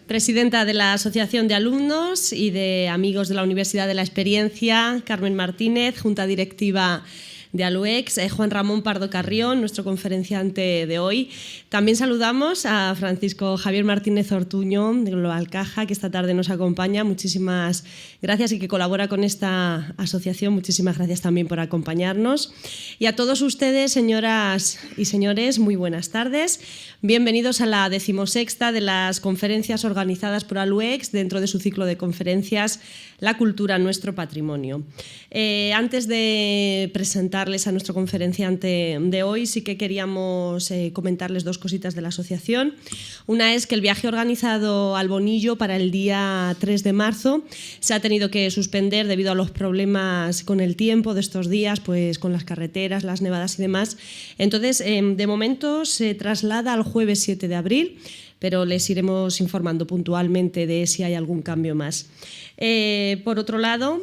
Presidenta de la Asociación de Alumnos y de Amigos de la Universidad de la Experiencia, Carmen Martínez, Junta Directiva de ALUEX, Juan Ramón Pardo Carrión, nuestro conferenciante de hoy. También saludamos a Francisco Javier Martínez Ortuño, de Global Caja, que esta tarde nos acompaña. Muchísimas gracias y que colabora con esta asociación. Muchísimas gracias también por acompañarnos. Y a todos ustedes, señoras y señores, muy buenas tardes. Bienvenidos a la 16ª de las conferencias organizadas por ALUEX dentro de su ciclo de conferencias La cultura, nuestro patrimonio. Antes de presentarles a nuestro conferenciante de hoy, sí que queríamos comentarles dos cositas de la asociación. Una es que el viaje organizado al Bonillo para el día 3 de marzo se ha tenido que suspender debido a los problemas con el tiempo de estos días, pues con las carreteras, las nevadas y demás. Entonces, de momento se traslada al jueves 7 de abril, pero les iremos informando puntualmente de si hay algún cambio más. Por otro lado,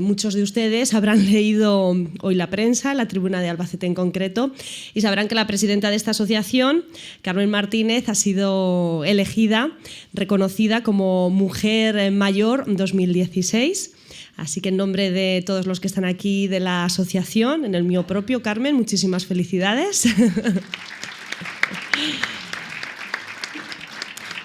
muchos de ustedes habrán leído hoy la prensa, la Tribuna de Albacete en concreto, y sabrán que la presidenta de esta asociación, Carmen Martínez, ha sido elegida, reconocida como Mujer Mayor 2016. Así que en nombre de todos los que están aquí de la asociación, en el mío propio, Carmen, muchísimas felicidades.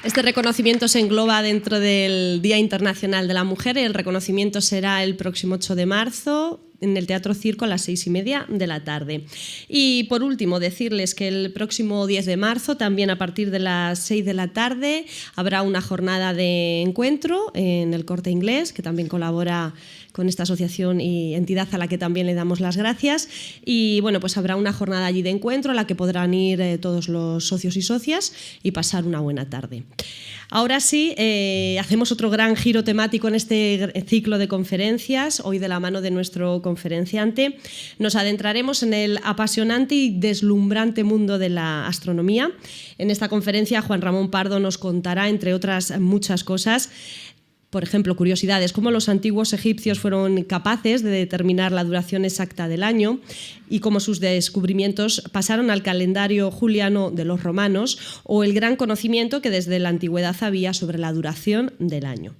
Este reconocimiento se engloba dentro del Día Internacional de la Mujer y el reconocimiento será el próximo 8 de marzo en el Teatro Circo a las 6:30 de la tarde. Y por último, decirles que el próximo 10 de marzo, también a partir de las 6 de la tarde, habrá una jornada de encuentro en el Corte Inglés, que también colabora con esta asociación y entidad a la que también le damos las gracias. Y bueno, pues habrá una jornada allí de encuentro a la que podrán ir todos los socios y socias y pasar una buena tarde. Ahora sí, hacemos otro gran giro temático en este ciclo de conferencias. Hoy, de la mano de nuestro conferenciante, nos adentraremos en el apasionante y deslumbrante mundo de la astronomía. En esta conferencia, Juan Ramón Pardo nos contará, entre otras muchas cosas, por ejemplo, curiosidades, cómo los antiguos egipcios fueron capaces de determinar la duración exacta del año y cómo sus descubrimientos pasaron al calendario juliano de los romanos, o el gran conocimiento que desde la antigüedad había sobre la duración del año.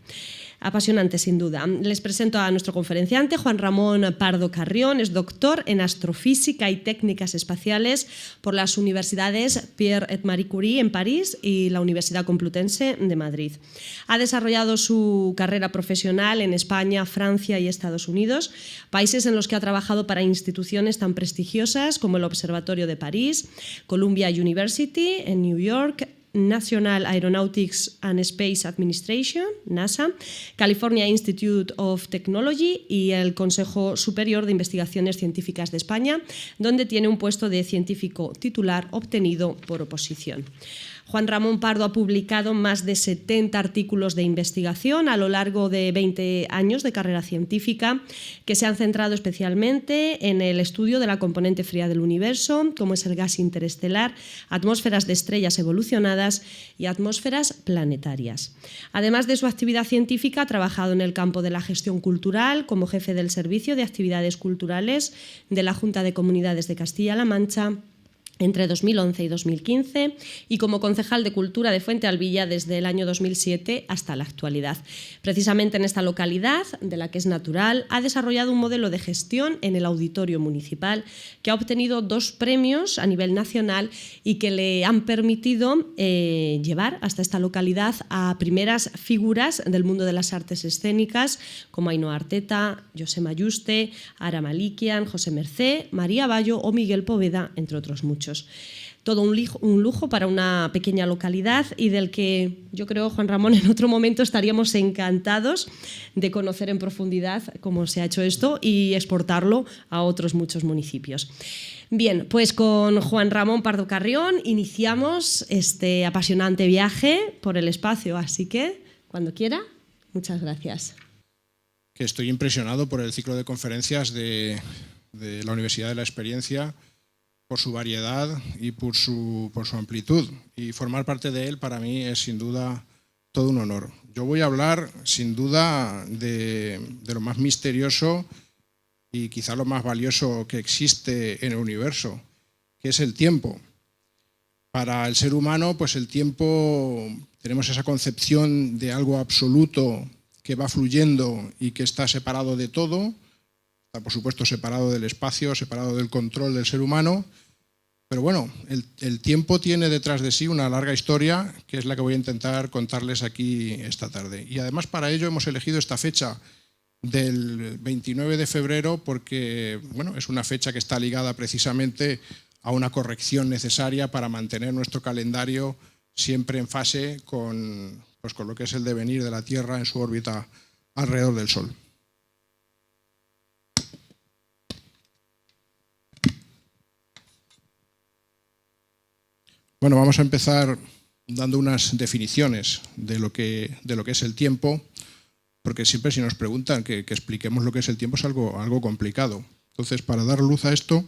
Apasionante, sin duda. Les presento a nuestro conferenciante, Juan Ramón Pardo Carrión. Es doctor en Astrofísica y Técnicas Espaciales por las universidades Pierre et Marie Curie en París y la Universidad Complutense de Madrid. Ha desarrollado su carrera profesional en España, Francia y Estados Unidos, países en los que ha trabajado para instituciones tan prestigiosas como el Observatorio de París, Columbia University en New York, National Aeronautics and Space Administration, NASA, California Institute of Technology y el Consejo Superior de Investigaciones Científicas de España, donde tiene un puesto de científico titular obtenido por oposición. Juan Ramón Pardo ha publicado más de 70 artículos de investigación a lo largo de 20 años de carrera científica, que se han centrado especialmente en el estudio de la componente fría del universo, como es el gas interestelar, atmósferas de estrellas evolucionadas y atmósferas planetarias. Además de su actividad científica, ha trabajado en el campo de la gestión cultural como jefe del Servicio de Actividades Culturales de la Junta de Comunidades de Castilla-La Mancha entre 2011 y 2015 y como concejal de Cultura de Fuente Alvilla desde el año 2007 hasta la actualidad. Precisamente en esta localidad, de la que es natural, ha desarrollado un modelo de gestión en el Auditorio Municipal que ha obtenido 2 premios a nivel nacional y que le han permitido llevar hasta esta localidad a primeras figuras del mundo de las artes escénicas como Ainhoa Arteta, José Mayuste, Ara Malikian, José Mercé, María Bayo o Miguel Poveda, entre otros muchos. Todo un lujo para una pequeña localidad y del que yo creo, Juan Ramón, en otro momento estaríamos encantados de conocer en profundidad cómo se ha hecho esto y exportarlo a otros muchos municipios. Bien, pues con Juan Ramón Pardo Carrión iniciamos este apasionante viaje por el espacio, así que, cuando quiera, muchas gracias. Que estoy impresionado por el ciclo de conferencias de la Universidad de la Experiencia, por su variedad y por su amplitud. Y formar parte de él para mí es sin duda todo un honor. Yo voy a hablar sin duda de lo más misterioso y quizá lo más valioso que existe en el universo, que es el tiempo. Para el ser humano, pues el tiempo tenemos esa concepción de algo absoluto que va fluyendo y que está separado de todo, está por supuesto separado del espacio, separado del control del ser humano, pero bueno, el tiempo tiene detrás de sí una larga historia que es la que voy a intentar contarles aquí esta tarde. Y además para ello hemos elegido esta fecha del 29 de febrero porque bueno, es una fecha que está ligada precisamente a una corrección necesaria para mantener nuestro calendario siempre en fase con lo que es el devenir de la Tierra en su órbita alrededor del Sol. Bueno, vamos a empezar dando unas definiciones de lo que es el tiempo, porque siempre si nos preguntan que expliquemos lo que es el tiempo es algo complicado. Entonces, para dar luz a esto,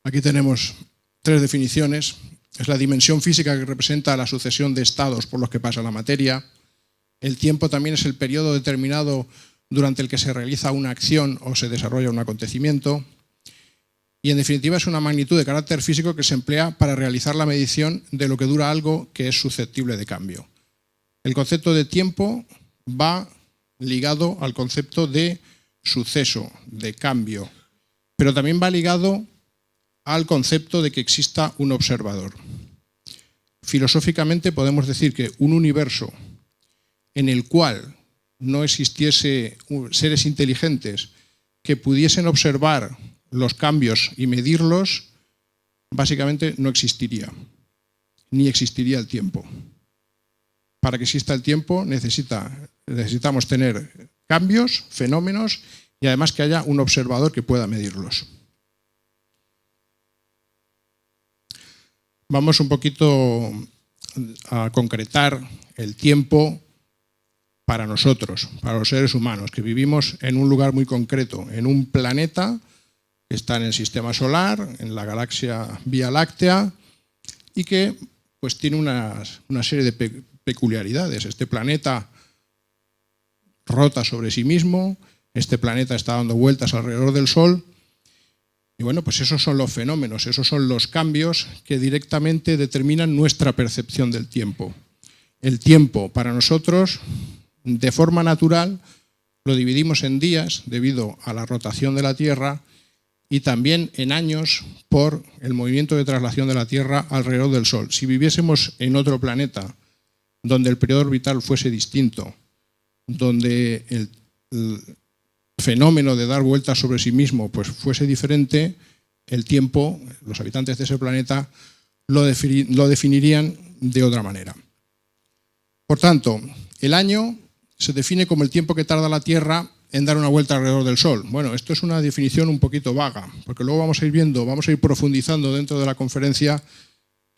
aquí tenemos 3 definiciones. Es la dimensión física que representa la sucesión de estados por los que pasa la materia. El tiempo también es el periodo determinado durante el que se realiza una acción o se desarrolla un acontecimiento. Y en definitiva es una magnitud de carácter físico que se emplea para realizar la medición de lo que dura algo que es susceptible de cambio. El concepto de tiempo va ligado al concepto de suceso, de cambio, pero también va ligado al concepto de que exista un observador. Filosóficamente podemos decir que un universo en el cual no existiese seres inteligentes que pudiesen observar los cambios y medirlos, básicamente no existiría, ni existiría el tiempo. Para que exista el tiempo necesitamos tener cambios, fenómenos y además que haya un observador que pueda medirlos. Vamos un poquito a concretar el tiempo para nosotros, para los seres humanos, que vivimos en un lugar muy concreto, en un planeta que está en el sistema solar, en la galaxia Vía Láctea, y que pues tiene una serie de peculiaridades. Este planeta rota sobre sí mismo, este planeta está dando vueltas alrededor del Sol, y bueno, pues esos son los fenómenos, esos son los cambios que directamente determinan nuestra percepción del tiempo. El tiempo para nosotros, de forma natural, lo dividimos en días debido a la rotación de la Tierra y también en años por el movimiento de traslación de la Tierra alrededor del Sol. Si viviésemos en otro planeta donde el periodo orbital fuese distinto, donde el fenómeno de dar vueltas sobre sí mismo pues fuese diferente, el tiempo, los habitantes de ese planeta lo definirían de otra manera. Por tanto, el año se define como el tiempo que tarda la Tierra en dar una vuelta alrededor del Sol. Bueno, esto es una definición un poquito vaga, porque luego vamos a ir viendo, vamos a ir profundizando dentro de la conferencia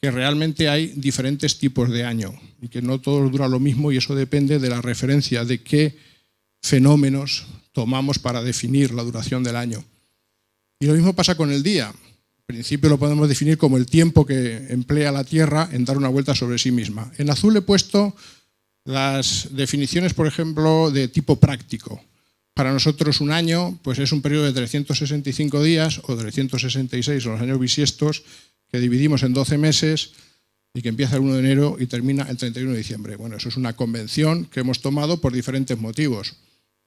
que realmente hay diferentes tipos de año y que no todos duran lo mismo y eso depende de la referencia de qué fenómenos tomamos para definir la duración del año. Y lo mismo pasa con el día. En principio lo podemos definir como el tiempo que emplea la Tierra en dar una vuelta sobre sí misma. En azul he puesto las definiciones, por ejemplo, de tipo práctico. Para nosotros un año pues es un periodo de 365 días o 366 en los años bisiestos que dividimos en 12 meses y que empieza el 1 de enero y termina el 31 de diciembre. Bueno, eso es una convención que hemos tomado por diferentes motivos.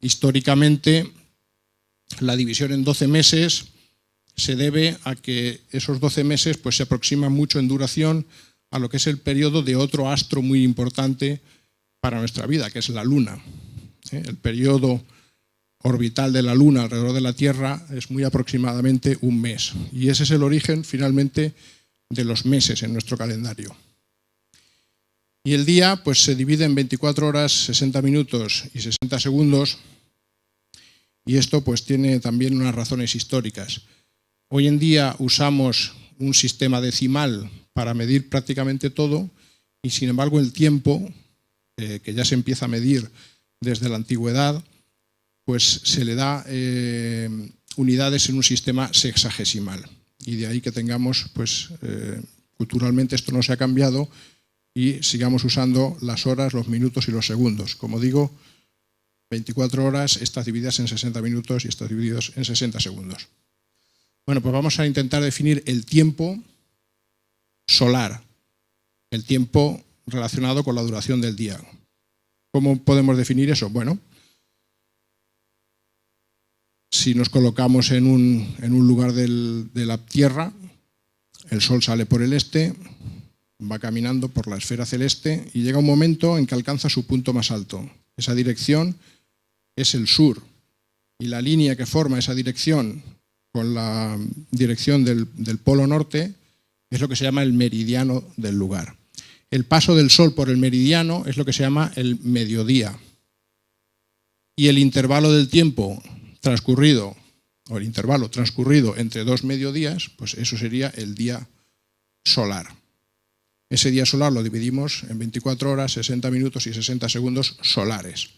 Históricamente, la división en 12 meses se debe a que esos 12 meses pues, se aproximan mucho en duración a lo que es el periodo de otro astro muy importante para nuestra vida, que es la Luna. El periodo orbital de la Luna alrededor de la Tierra es muy aproximadamente un mes. Y ese es el origen, finalmente, de los meses en nuestro calendario. Y el día pues, se divide en 24 horas, 60 minutos y 60 segundos. Y esto pues, tiene también unas razones históricas. Hoy en día usamos un sistema decimal para medir prácticamente todo y, sin embargo, el tiempo, que ya se empieza a medir desde la antigüedad, pues se le da unidades en un sistema sexagesimal. Y de ahí que tengamos, pues culturalmente esto no se ha cambiado y sigamos usando las horas, los minutos y los segundos. Como digo, 24 horas, estas divididas en 60 minutos y estas divididas en 60 segundos. Bueno, pues vamos a intentar definir el tiempo solar, el tiempo relacionado con la duración del día. ¿Cómo podemos definir eso? Bueno, si nos colocamos en un lugar de la Tierra, el Sol sale por el este, va caminando por la esfera celeste y llega un momento en que alcanza su punto más alto. Esa dirección es el sur, y la línea que forma esa dirección con la dirección del polo norte es lo que se llama el meridiano del lugar. El paso del Sol por el meridiano es lo que se llama el mediodía. Y el intervalo del tiempo transcurrido, o el intervalo transcurrido entre dos mediodías, pues eso sería el día solar. Ese día solar lo dividimos en 24 horas, 60 minutos y 60 segundos solares.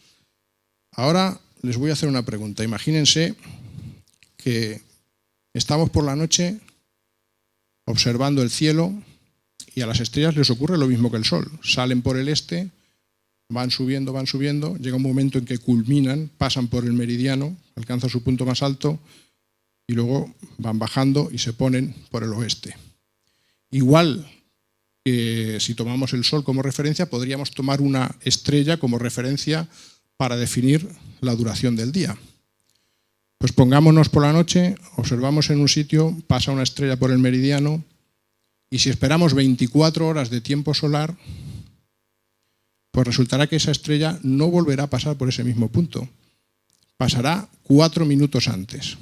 Ahora les voy a hacer una pregunta. Imagínense que estamos por la noche observando el cielo y a las estrellas les ocurre lo mismo que el Sol. Salen por el este, van subiendo, llega un momento en que culminan, pasan por el meridiano, alcanzan su punto más alto y luego van bajando y se ponen por el oeste. Igual que si tomamos el Sol como referencia, podríamos tomar una estrella como referencia para definir la duración del día. Pues pongámonos por la noche, observamos en un sitio, pasa una estrella por el meridiano y si esperamos 24 horas de tiempo solar, pues resultará que esa estrella no volverá a pasar por ese mismo punto. Pasará 4 minutos antes.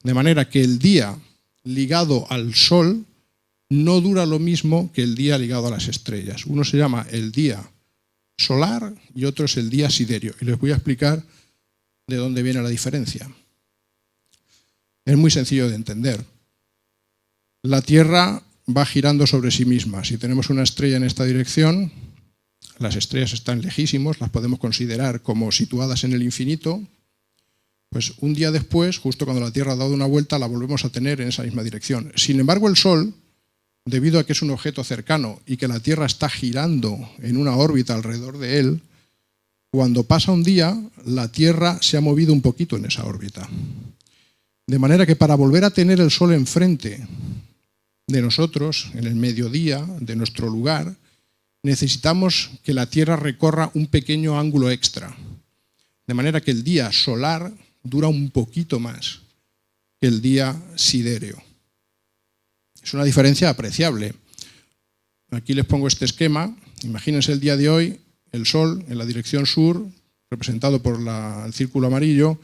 De manera que el día ligado al Sol no dura lo mismo que el día ligado a las estrellas. Uno se llama el día solar y otro es el día siderio. Y les voy a explicar de dónde viene la diferencia. Es muy sencillo de entender. La Tierra va girando sobre sí misma. Si tenemos una estrella en esta dirección, las estrellas están lejísimos, las podemos considerar como situadas en el infinito, pues un día después, justo cuando la Tierra ha dado una vuelta, la volvemos a tener en esa misma dirección. Sin embargo, el Sol, debido a que es un objeto cercano y que la Tierra está girando en una órbita alrededor de él, cuando pasa un día, la Tierra se ha movido un poquito en esa órbita. De manera que para volver a tener el Sol enfrente de nosotros, en el mediodía de nuestro lugar, necesitamos que la Tierra recorra un pequeño ángulo extra. De manera que el día solar dura un poquito más que el día sidéreo. Es una diferencia apreciable. Aquí les pongo este esquema. Imagínense el día de hoy, el Sol en la dirección sur, representado por el círculo amarillo,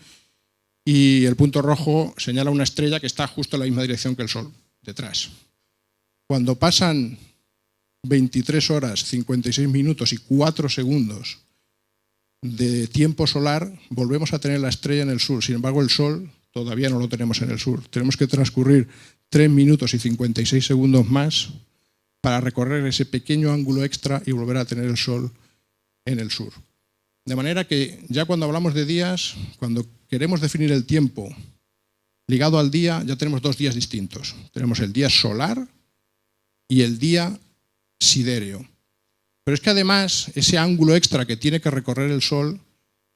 y el punto rojo señala una estrella que está justo en la misma dirección que el Sol, detrás. Cuando pasan 23 horas, 56 minutos y 4 segundos de tiempo solar, volvemos a tener la estrella en el sur. Sin embargo, el Sol todavía no lo tenemos en el sur. Tenemos que transcurrir 3 minutos y 56 segundos más para recorrer ese pequeño ángulo extra y volver a tener el Sol en el sur. De manera que ya cuando hablamos de días, cuando queremos definir el tiempo ligado al día, ya tenemos dos días distintos. Tenemos el día solar y el día sidéreo. Pero es que además ese ángulo extra que tiene que recorrer el Sol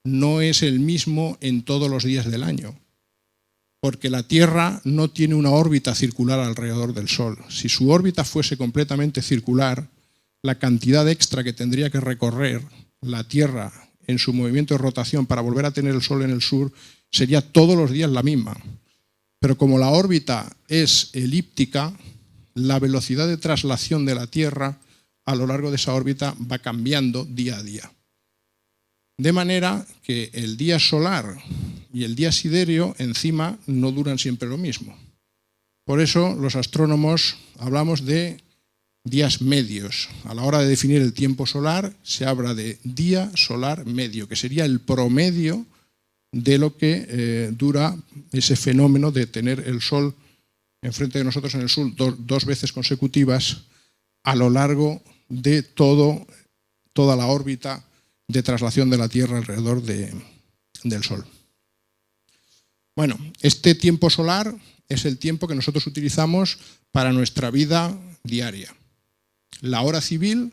no es el mismo en todos los días del año, porque la Tierra no tiene una órbita circular alrededor del Sol. Si su órbita fuese completamente circular, la cantidad extra que tendría que recorrer la Tierra en su movimiento de rotación para volver a tener el Sol en el sur sería todos los días la misma. Pero como la órbita es elíptica, la velocidad de traslación de la Tierra a lo largo de esa órbita va cambiando día a día. De manera que el día solar y el día sidéreo encima no duran siempre lo mismo. Por eso los astrónomos hablamos de días medios. A la hora de definir el tiempo solar se habla de día solar medio, que sería el promedio de lo que dura ese fenómeno de tener el Sol enfrente de nosotros en el sur dos veces consecutivas a lo largo de toda la órbita de traslación de la Tierra alrededor del Sol. Bueno, este tiempo solar es el tiempo que nosotros utilizamos para nuestra vida diaria. La hora civil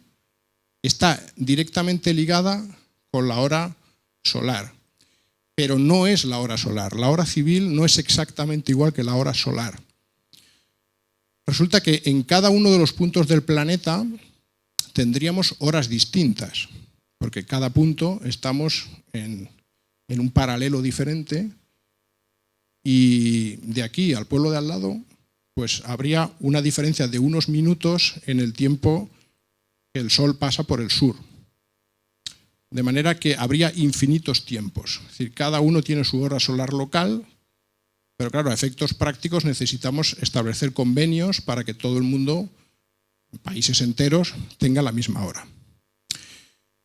está directamente ligada con la hora solar, pero no es la hora solar. La hora civil no es exactamente igual que la hora solar. Resulta que en cada uno de los puntos del planeta tendríamos horas distintas, porque cada punto estamos en un paralelo diferente y de aquí al pueblo de al lado pues habría una diferencia de unos minutos en el tiempo que el Sol pasa por el sur. De manera que habría infinitos tiempos. Es decir, cada uno tiene su hora solar local, pero claro, a efectos prácticos necesitamos establecer convenios para que todo el mundo, países enteros, tenga la misma hora.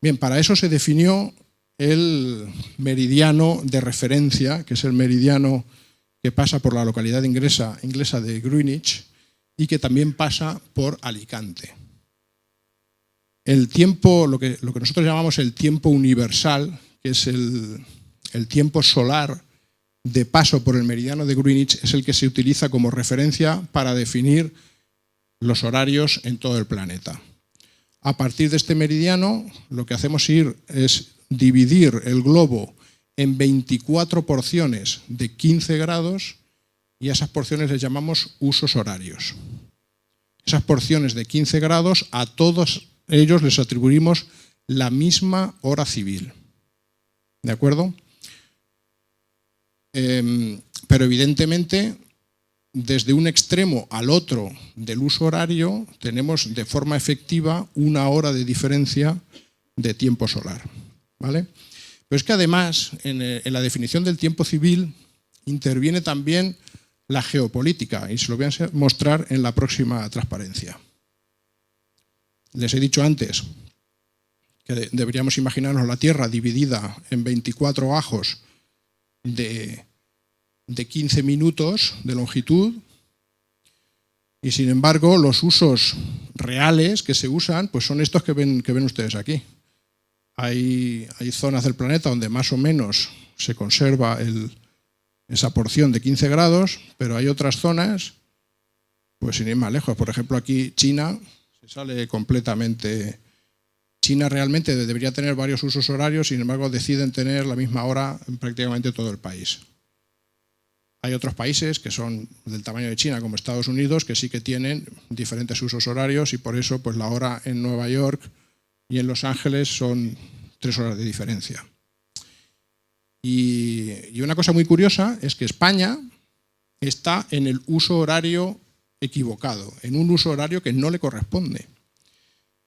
Bien, para eso se definió el meridiano de referencia, que es el meridiano que pasa por la localidad inglesa de Greenwich y que también pasa por Alicante. El tiempo, lo que nosotros llamamos el tiempo universal, que es el tiempo solar de paso por el meridiano de Greenwich, es el que se utiliza como referencia para definir los horarios en todo el planeta. A partir de este meridiano, lo que hacemos es dividir el globo en 24 porciones de 15 grados y a esas porciones les llamamos usos horarios. Esas porciones de 15 grados a todos ellos les atribuimos la misma hora civil. ¿De acuerdo? Pero evidentemente, desde un extremo al otro del uso horario, tenemos de forma efectiva una hora de diferencia de tiempo solar. ¿Vale? Pero es que además, en la definición del tiempo civil, interviene también la geopolítica, y se lo voy a mostrar en la próxima transparencia. Les he dicho antes que deberíamos imaginarnos la Tierra dividida en 24 ajos de 15 minutos de longitud y sin embargo los usos reales que se usan pues son estos que ven ustedes aquí. Hay zonas del planeta donde más o menos se conserva esa porción de 15 grados, pero hay otras zonas, pues sin ir más lejos. Por ejemplo, aquí China se sale completamente. China realmente debería tener varios usos horarios, sin embargo deciden tener la misma hora en prácticamente todo el país. Hay otros países que son del tamaño de China, como Estados Unidos, que sí que tienen diferentes usos horarios y por eso pues, la hora en Nueva York y en Los Ángeles son 3 horas de diferencia. Y una cosa muy curiosa es que España está en el uso horario equivocado, en un uso horario que no le corresponde.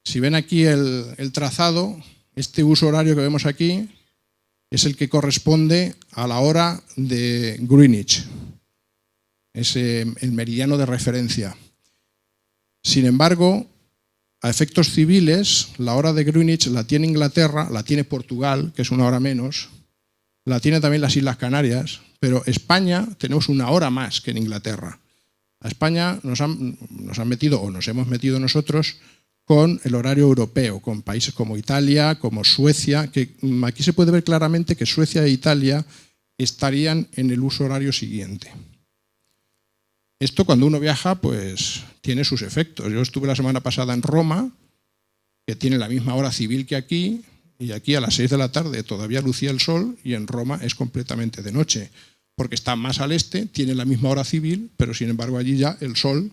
Si ven aquí el trazado, este uso horario que vemos aquí es el que corresponde a la hora de Greenwich, es el meridiano de referencia. Sin embargo, a efectos civiles, la hora de Greenwich la tiene Inglaterra, la tiene Portugal, que es una hora menos, la tiene también las Islas Canarias, pero España tenemos una hora más que en Inglaterra. A España nos han metido, o nos hemos metido nosotros, con el horario europeo, con países como Italia, como Suecia, que aquí se puede ver claramente que Suecia e Italia estarían en el uso horario siguiente. Esto cuando uno viaja, pues tiene sus efectos. Yo estuve la semana pasada en Roma, que tiene la misma hora civil que aquí, y aquí a las 6 de la tarde todavía lucía el sol, y en Roma es completamente de noche, porque está más al este, tiene la misma hora civil, pero sin embargo allí ya el sol,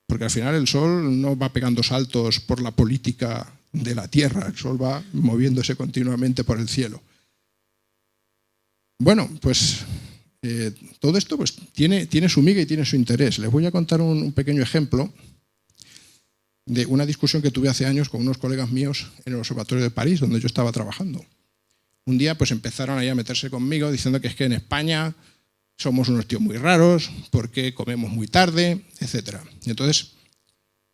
porque al final el sol no va pegando saltos por la política de la Tierra, el sol va moviéndose continuamente por el cielo. Bueno, pues todo esto pues, tiene su miga y tiene su interés. Les voy a contar un pequeño ejemplo de una discusión que tuve hace años con unos colegas míos en el Observatorio de París, donde yo estaba trabajando. Un día pues empezaron ahí a meterse conmigo diciendo que es que en España somos unos tíos muy raros, porque comemos muy tarde, etc. Y entonces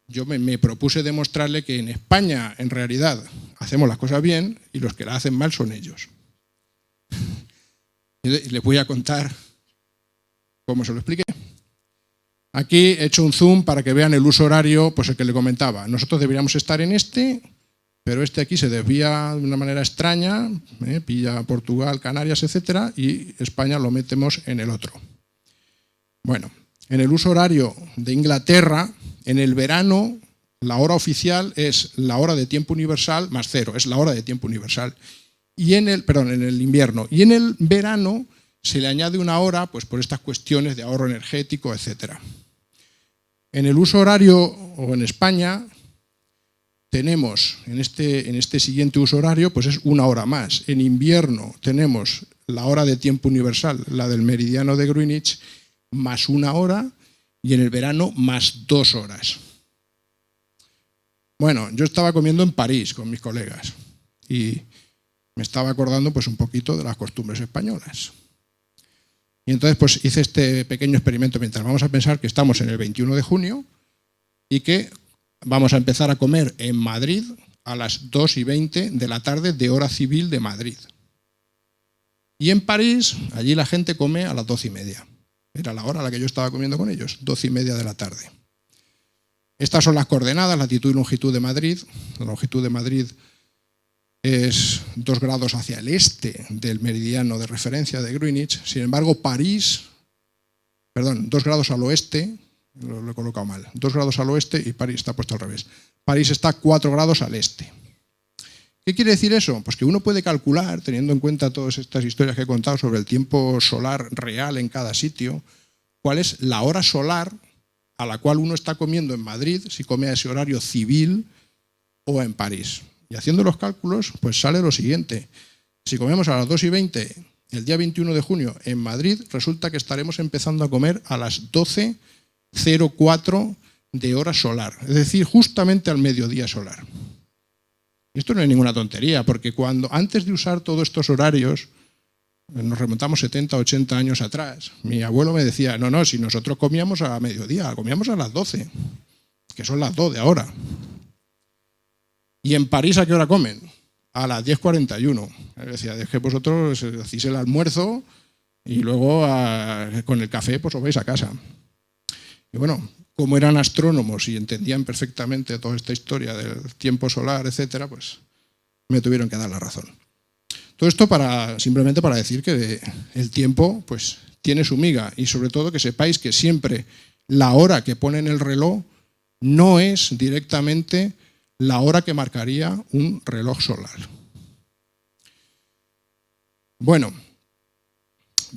yo me propuse demostrarle que en España en realidad hacemos las cosas bien y los que las hacen mal son ellos. Y les voy a contar cómo se lo expliqué. Aquí he hecho un zoom para que vean el uso horario, pues el que le comentaba. Nosotros deberíamos estar en este, pero este aquí se desvía de una manera extraña, pilla Portugal, Canarias, etcétera, y España lo metemos en el otro. Bueno, en el uso horario de Inglaterra, en el verano, la hora oficial es la hora de tiempo universal más 0, es la hora de tiempo universal. Y en el invierno. Y en el verano se le añade una hora, pues por estas cuestiones de ahorro energético, etcétera. En el uso horario, o en España, tenemos en este siguiente uso horario, pues es 1 hora más. En invierno tenemos la hora de tiempo universal, la del meridiano de Greenwich, más 1 hora, y en el verano más 2 horas. Bueno, yo estaba comiendo en París con mis colegas y me estaba acordando pues un poquito de las costumbres españolas. Y entonces pues hice este pequeño experimento mientras vamos a pensar que estamos en el 21 de junio y que vamos a empezar a comer en Madrid a las 2:20 de la tarde de hora civil de Madrid. Y en París, allí la gente come a las 12:30. Era la hora a la que yo estaba comiendo con ellos, 12:30 de la tarde. Estas son las coordenadas, latitud y longitud de Madrid. La longitud de Madrid es 2 grados hacia el este del meridiano de referencia de Greenwich. Sin embargo, 2 grados al oeste, lo he colocado mal, 2 grados al oeste y París está puesto al revés. París está 4 grados al este. ¿Qué quiere decir eso? Pues que uno puede calcular, teniendo en cuenta todas estas historias que he contado sobre el tiempo solar real en cada sitio, cuál es la hora solar a la cual uno está comiendo en Madrid, si come a ese horario civil o en París. Y haciendo los cálculos, pues sale lo siguiente. Si comemos a las 2:20 el día 21 de junio en Madrid, resulta que estaremos empezando a comer a las 12:04 de hora solar, es decir, justamente al mediodía solar. Esto no es ninguna tontería, porque antes de usar todos estos horarios, nos remontamos 70, 80 años atrás, mi abuelo me decía, no, si nosotros comíamos a mediodía, comíamos a las 12, que son las 2 de ahora. ¿Y en París a qué hora comen? A las 10:41. Decía, es que vosotros hacéis el almuerzo y luego con el café pues os vais a casa. Y bueno, como eran astrónomos y entendían perfectamente toda esta historia del tiempo solar, etcétera, pues me tuvieron que dar la razón. Todo esto simplemente para decir que el tiempo pues tiene su miga y sobre todo que sepáis que siempre la hora que pone en el reloj no es directamente la hora que marcaría un reloj solar. Bueno,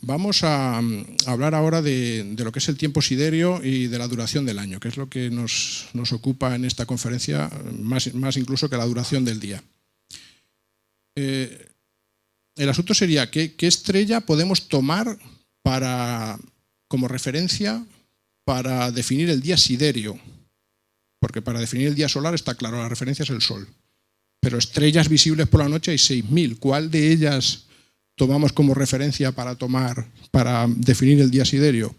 vamos a hablar ahora de lo que es el tiempo siderio y de la duración del año, que es lo que nos ocupa en esta conferencia, más incluso que la duración del día. El asunto sería, ¿qué estrella podemos tomar como referencia para definir el día siderio? Porque para definir el día solar está claro, la referencia es el Sol. Pero estrellas visibles por la noche hay 6.000. ¿Cuál de ellas tomamos como referencia para definir el día siderio?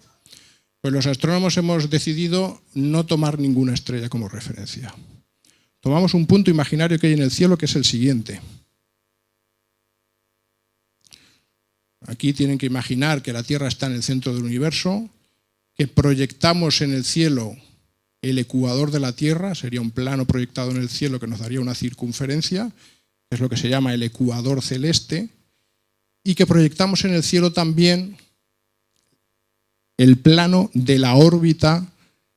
Pues los astrónomos hemos decidido no tomar ninguna estrella como referencia. Tomamos un punto imaginario que hay en el cielo, que es el siguiente. Aquí tienen que imaginar que la Tierra está en el centro del universo, que proyectamos en el cielo el ecuador de la Tierra, sería un plano proyectado en el cielo que nos daría una circunferencia, que es lo que se llama el ecuador celeste, y que proyectamos en el cielo también el plano de la órbita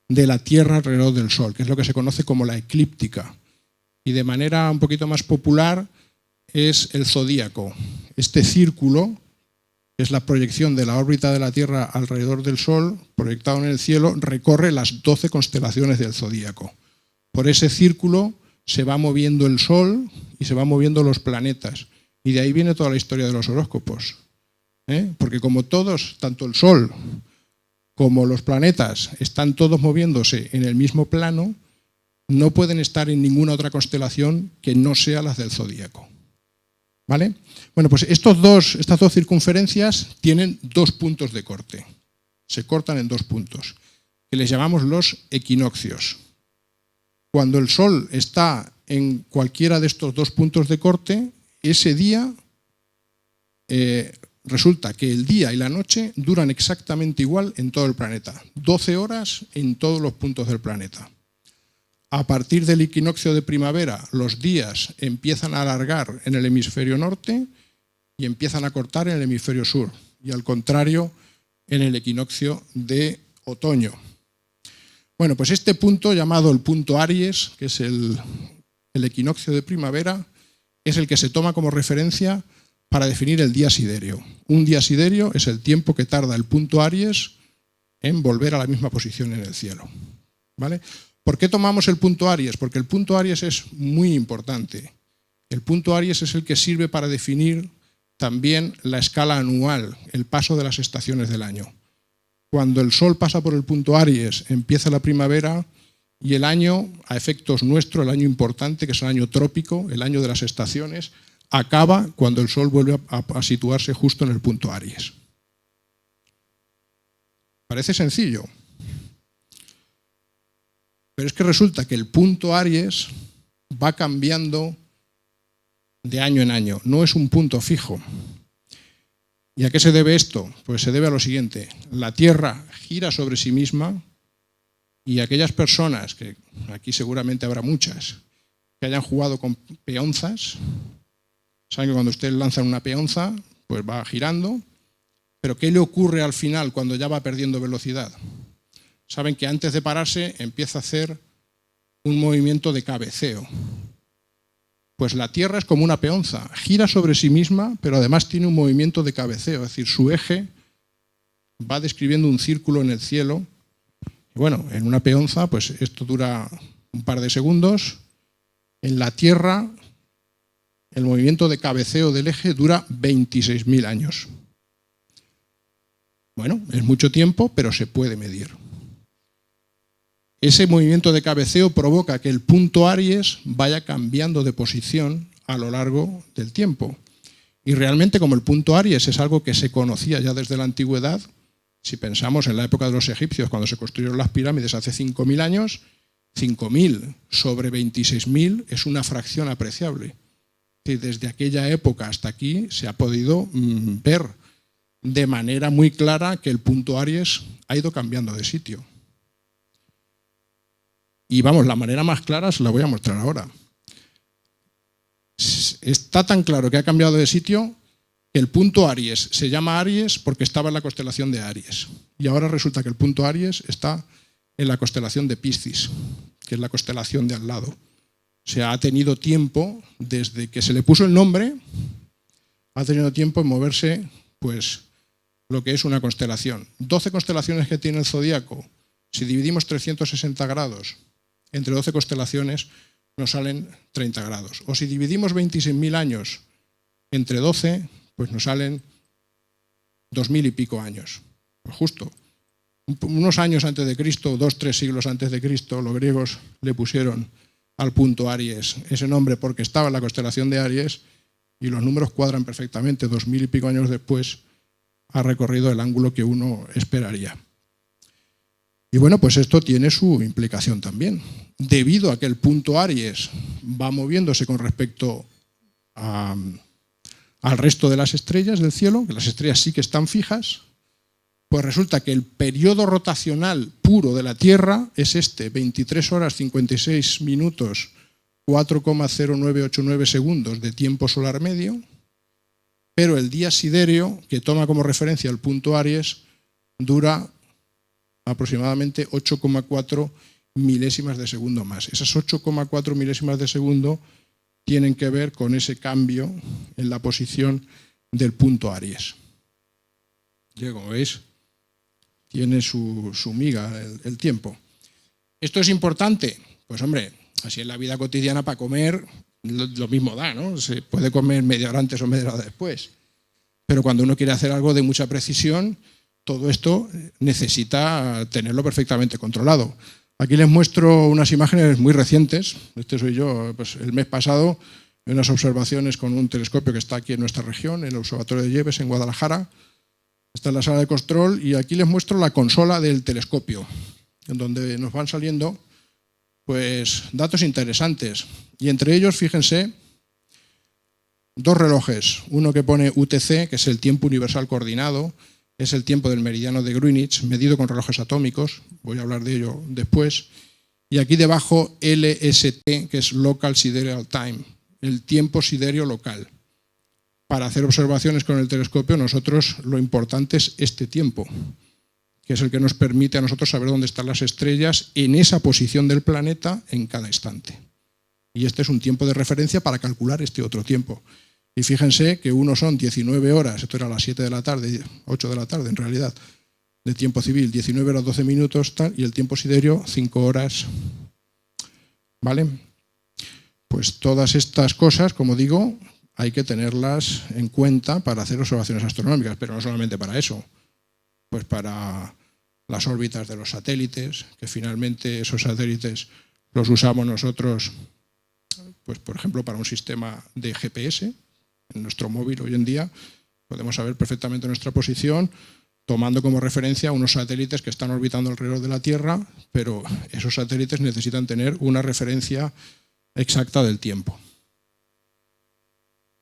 de la Tierra alrededor del Sol, que es lo que se conoce como la eclíptica. Y de manera un poquito más popular es el zodíaco. Este círculo es la proyección de la órbita de la Tierra alrededor del Sol, proyectado en el cielo, recorre las 12 constelaciones del zodíaco. Por ese círculo se va moviendo el Sol y se van moviendo los planetas. Y de ahí viene toda la historia de los horóscopos. Porque como todos, tanto el Sol como los planetas, están todos moviéndose en el mismo plano, no pueden estar en ninguna otra constelación que no sea las del zodíaco. ¿Vale? Bueno, pues estas dos circunferencias tienen 2 puntos de corte. Se cortan en 2 puntos, que les llamamos los equinoccios. Cuando el Sol está en cualquiera de estos 2 puntos de corte, ese día resulta que el día y la noche duran exactamente igual en todo el planeta. 12 horas en todos los puntos del planeta. A partir del equinoccio de primavera, los días empiezan a alargar en el hemisferio norte y empiezan a cortar en el hemisferio sur. Y al contrario, en el equinoccio de otoño. Bueno, pues este punto, llamado el punto Aries, que es el equinoccio de primavera, es el que se toma como referencia para definir el día siderio. Un día siderio es el tiempo que tarda el punto Aries en volver a la misma posición en el cielo. ¿Vale? ¿Por qué tomamos el punto Aries? Porque el punto Aries es muy importante. El punto Aries es el que sirve para definir también la escala anual, el paso de las estaciones del año. Cuando el Sol pasa por el punto Aries, empieza la primavera y el año, a efectos nuestros, el año importante, que es el año trópico, el año de las estaciones, acaba cuando el Sol vuelve a situarse justo en el punto Aries. Parece sencillo, pero es que resulta que el punto Aries va cambiando de año en año, no es un punto fijo. ¿Y a qué se debe esto? Pues se debe a lo siguiente: la Tierra gira sobre sí misma y aquellas personas, que aquí seguramente habrá muchas, que hayan jugado con peonzas, saben que cuando usted lanza una peonza, pues va girando, pero ¿qué le ocurre al final cuando ya va perdiendo velocidad? Saben que antes de pararse empieza a hacer un movimiento de cabeceo. Pues la Tierra es como una peonza, gira sobre sí misma, pero además tiene un movimiento de cabeceo, es decir, su eje va describiendo un círculo en el cielo. Y bueno, en una peonza, pues esto dura un par de segundos. En la Tierra, el movimiento de cabeceo del eje dura 26.000 años. Bueno, es mucho tiempo, pero se puede medir. Ese movimiento de cabeceo provoca que el punto Aries vaya cambiando de posición a lo largo del tiempo. Y realmente, como el punto Aries es algo que se conocía ya desde la antigüedad, si pensamos en la época de los egipcios, cuando se construyeron las pirámides hace 5.000 años, 5.000 sobre 26.000 es una fracción apreciable. Y desde aquella época hasta aquí se ha podido ver de manera muy clara que el punto Aries ha ido cambiando de sitio. Y vamos, la manera más clara se la voy a mostrar ahora. Está tan claro que ha cambiado de sitio que el punto Aries se llama Aries porque estaba en la constelación de Aries. Y ahora resulta que el punto Aries está en la constelación de Piscis, que es la constelación de al lado. O sea, ha tenido tiempo, desde que se le puso el nombre, ha tenido tiempo en moverse, pues, lo que es una constelación. 12 constelaciones que tiene el zodíaco, si dividimos 360 grados entre 12 constelaciones, nos salen 30 grados. O si dividimos 26.000 años entre 12, pues nos salen 2.000 y pico años. Pues justo. Unos años antes de Cristo, 2-3 siglos antes de Cristo, los griegos le pusieron al punto Aries ese nombre porque estaba en la constelación de Aries y los números cuadran perfectamente. 2.000 y pico años después ha recorrido el ángulo que uno esperaría. Y bueno, pues esto tiene su implicación también. Debido a que el punto Aries va moviéndose con respecto al resto de las estrellas del cielo, que las estrellas sí que están fijas, pues resulta que el periodo rotacional puro de la Tierra es 23 horas 56 minutos 4,0989 segundos de tiempo solar medio, pero el día siderio, que toma como referencia el punto Aries, dura aproximadamente 8,4 milésimas de segundo más. Esas 8,4 milésimas de segundo tienen que ver con ese cambio en la posición del punto Aries. Y como veis, tiene su miga el tiempo. ¿Esto es importante? Pues hombre, así en la vida cotidiana para comer lo mismo da, ¿no? Se puede comer media hora antes o media hora después. Pero cuando uno quiere hacer algo de mucha precisión, todo esto necesita tenerlo perfectamente controlado. Aquí les muestro unas imágenes muy recientes. Este soy yo, pues el mes pasado, en unas observaciones con un telescopio que está aquí en nuestra región, en el Observatorio de Lleves, en Guadalajara. Está en la sala de control y aquí les muestro la consola del telescopio, en donde nos van saliendo pues datos interesantes. Y entre ellos, fíjense, dos relojes. Uno que pone UTC, que es el tiempo universal coordinado, es el tiempo del meridiano de Greenwich, medido con relojes atómicos, voy a hablar de ello después. Y aquí debajo LST, que es Local Sidereal Time, el tiempo siderio local. Para hacer observaciones con el telescopio, nosotros lo importante es este tiempo, que es el que nos permite a nosotros saber dónde están las estrellas en esa posición del planeta en cada instante. Y este es un tiempo de referencia para calcular este otro tiempo. Y fíjense que uno son 19 horas, esto era a las 7 de la tarde, 8 de la tarde en realidad, de tiempo civil, 19 horas 12 minutos, tal, y el tiempo siderio 5 horas ¿vale? Pues todas estas cosas, como digo, hay que tenerlas en cuenta para hacer observaciones astronómicas, pero no solamente para eso, pues para las órbitas de los satélites, que finalmente esos satélites los usamos nosotros, pues por ejemplo, para un sistema de GPS. En nuestro móvil hoy en día podemos saber perfectamente nuestra posición tomando como referencia unos satélites que están orbitando alrededor de la Tierra, pero esos satélites necesitan tener una referencia exacta del tiempo.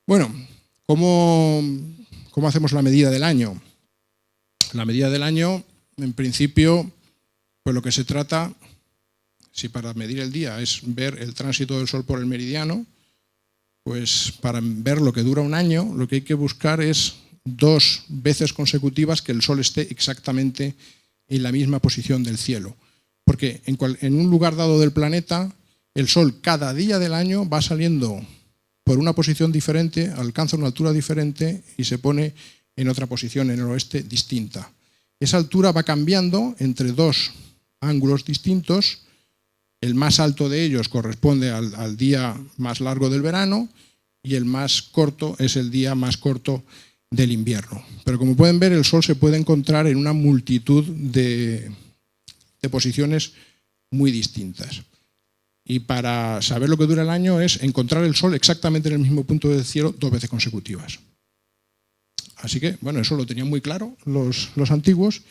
Bueno, ¿cómo hacemos la medida del año? La medida del año, en principio, pues lo que se trata, si para medir el día es ver el tránsito del Sol por el meridiano, pues para ver lo que dura un año, lo que hay que buscar es 2 veces consecutivas que el Sol esté exactamente en la misma posición del cielo. Porque en un lugar dado del planeta, el Sol cada día del año va saliendo por una posición diferente, alcanza una altura diferente y se pone en otra posición en el oeste distinta. Esa altura va cambiando entre 2 ángulos distintos. El más alto de ellos corresponde al día más largo del verano y el más corto es el día más corto del invierno. Pero como pueden ver, el Sol se puede encontrar en una multitud de posiciones muy distintas. Y para saber lo que dura el año es encontrar el Sol exactamente en el mismo punto del cielo 2 veces consecutivas. Así que, bueno, eso lo tenían muy claro los antiguos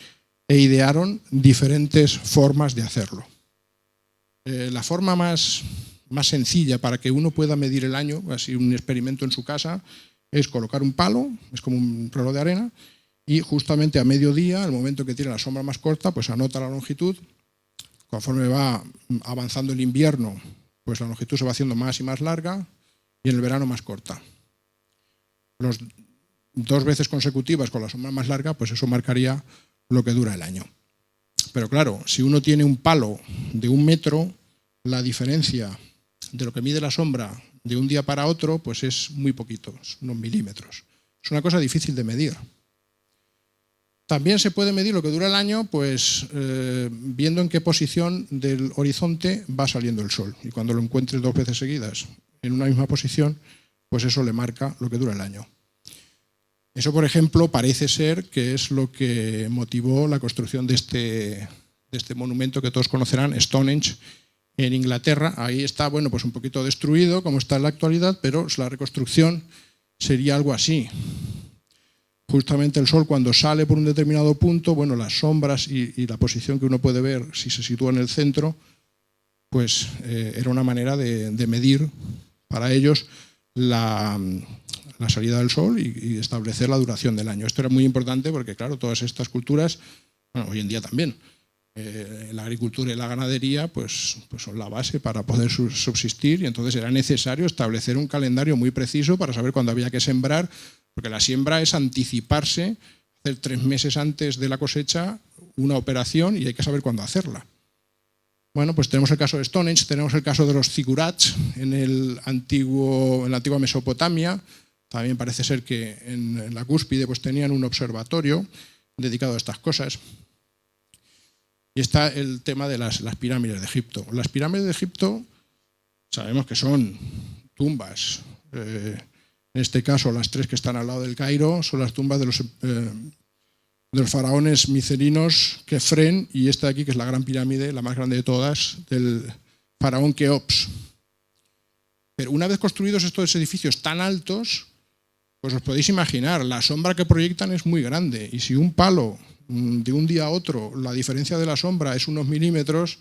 e idearon diferentes formas de hacerlo. La forma más sencilla para que uno pueda medir el año, así un experimento en su casa, es colocar un palo, es como un reloj de arena, y justamente a mediodía, al momento que tiene la sombra más corta, pues anota la longitud. Conforme va avanzando el invierno, pues la longitud se va haciendo más y más larga, y en el verano más corta. 2 veces consecutivas con la sombra más larga, pues eso marcaría lo que dura el año. Pero claro, si uno tiene un palo de 1 metro, la diferencia de lo que mide la sombra de un día para otro, pues es muy poquito, unos milímetros. Es una cosa difícil de medir. También se puede medir lo que dura el año, pues viendo en qué posición del horizonte va saliendo el Sol. Y cuando lo encuentre 2 veces seguidas en una misma posición, pues eso le marca lo que dura el año. Eso, por ejemplo, parece ser que es lo que motivó la construcción de este monumento que todos conocerán, Stonehenge, en Inglaterra. Ahí está, bueno, pues un poquito destruido, como está en la actualidad, pero la reconstrucción sería algo así. Justamente el Sol, cuando sale por un determinado punto, bueno, las sombras y la posición que uno puede ver si se sitúa en el centro, pues era una manera de medir para ellos la salida del Sol y establecer la duración del año. Esto era muy importante porque, claro, todas estas culturas, bueno, hoy en día también, la agricultura y la ganadería pues son la base para poder subsistir, y entonces era necesario establecer un calendario muy preciso para saber cuándo había que sembrar, porque la siembra es anticiparse, hacer 3 meses antes de la cosecha una operación y hay que saber cuándo hacerla. Bueno, pues tenemos el caso de Stonehenge, tenemos el caso de los zigurats en la antigua Mesopotamia. También parece ser que en la cúspide pues tenían un observatorio dedicado a estas cosas. Y está el tema de las pirámides de Egipto. Las pirámides de Egipto sabemos que son tumbas. En este caso, las 3 que están al lado del Cairo son las tumbas de los faraones miceninos Kefren, y esta de aquí, que es la gran pirámide, la más grande de todas, del faraón Keops. Pero una vez construidos estos edificios tan altos, pues os podéis imaginar, la sombra que proyectan es muy grande, y si un palo de un día a otro, la diferencia de la sombra es unos milímetros,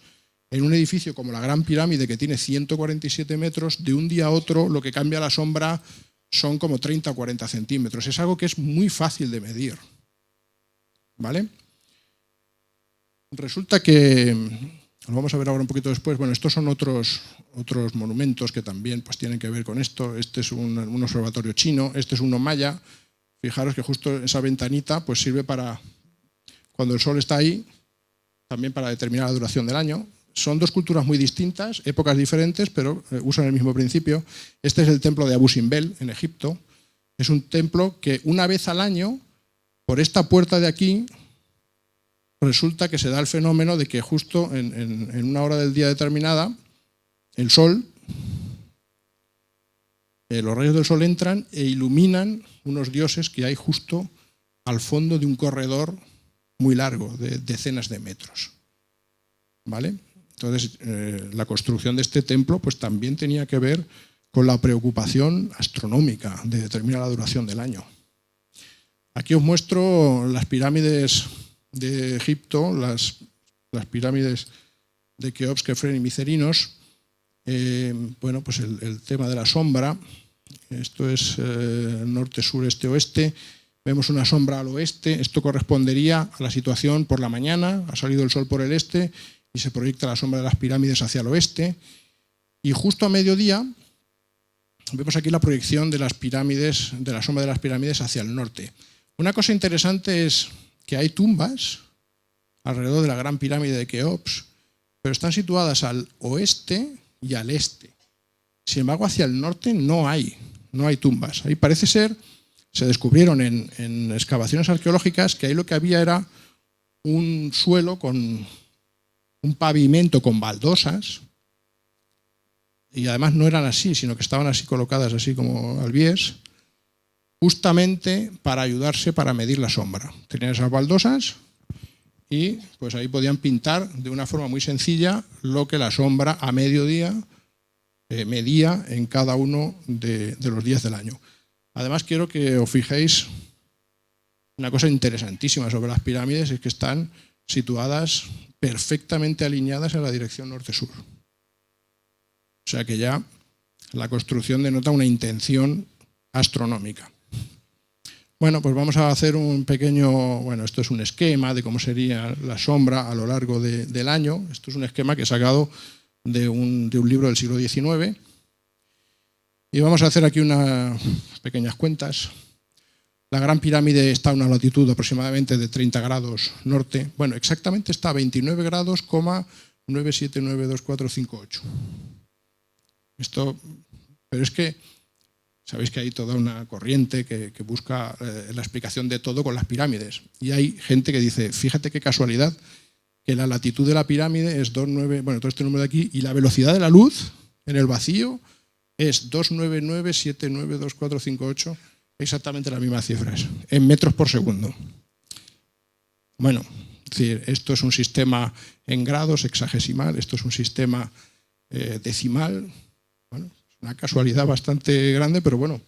en un edificio como la Gran Pirámide, que tiene 147 metros, de un día a otro lo que cambia la sombra son como 30 o 40 centímetros. Es algo que es muy fácil de medir. ¿Vale? Resulta que, lo vamos a ver ahora un poquito después, bueno, estos son otros monumentos que también pues tienen que ver con esto. Este es un observatorio chino, este es uno maya. Fijaros que justo esa ventanita pues sirve para, cuando el Sol está ahí, también para determinar la duración del año. Son 2 culturas muy distintas, épocas diferentes, pero usan el mismo principio. Este es el templo de Abu Simbel, en Egipto. Es un templo que una vez al año, por esta puerta de aquí, resulta que se da el fenómeno de que justo en una hora del día determinada, el sol, los rayos del sol entran e iluminan unos dioses que hay justo al fondo de un corredor muy largo, de decenas de metros. ¿Vale? Entonces, la construcción de este templo pues, también tenía que ver con la preocupación astronómica de determinar la duración del año. Aquí os muestro las pirámides de Egipto, las pirámides de Keops, Kefren y Micerinos. Bueno, pues el tema de la sombra. Esto es norte, sur, este, oeste. Vemos una sombra al oeste. Esto correspondería a la situación por la mañana. Ha salido el sol por el este y se proyecta la sombra de las pirámides hacia el oeste. Y justo a mediodía vemos aquí la proyección de las pirámides, de la sombra de las pirámides hacia el norte. Una cosa interesante es que hay tumbas alrededor de la gran pirámide de Keops, pero están situadas al oeste y al este. Sin embargo, hacia el norte no hay tumbas. Ahí parece ser, se descubrieron en excavaciones arqueológicas que ahí lo que había era un suelo con un pavimento con baldosas, y además no eran así, sino que estaban así colocadas así como al bies, justamente para ayudarse para medir la sombra. Tenían esas baldosas y pues ahí podían pintar de una forma muy sencilla lo que la sombra a mediodía medía en cada uno de los días del año. Además quiero que os fijéis una cosa interesantísima sobre las pirámides, es que están situadas perfectamente alineadas en la dirección norte-sur. O sea que ya la construcción denota una intención astronómica. Bueno, pues vamos a hacer un pequeño, bueno, esto es un esquema de cómo sería la sombra a lo largo del año. Esto es un esquema que he sacado de un libro del siglo XIX. Y vamos a hacer aquí unas pequeñas cuentas. La Gran Pirámide está a una latitud aproximadamente de 30 grados norte. Bueno, exactamente está a 29 grados, 9792458. Esto, pero es que sabéis que hay toda una corriente que busca la explicación de todo con las pirámides. Y hay gente que dice, fíjate qué casualidad, que la latitud de la pirámide es 29, bueno, todo este número de aquí, y la velocidad de la luz en el vacío es 299792458, exactamente las mismas cifras, en metros por segundo. Bueno, es decir, esto es un sistema en grados, hexagesimal, esto es un sistema decimal. Bueno, es una casualidad bastante grande, pero bueno,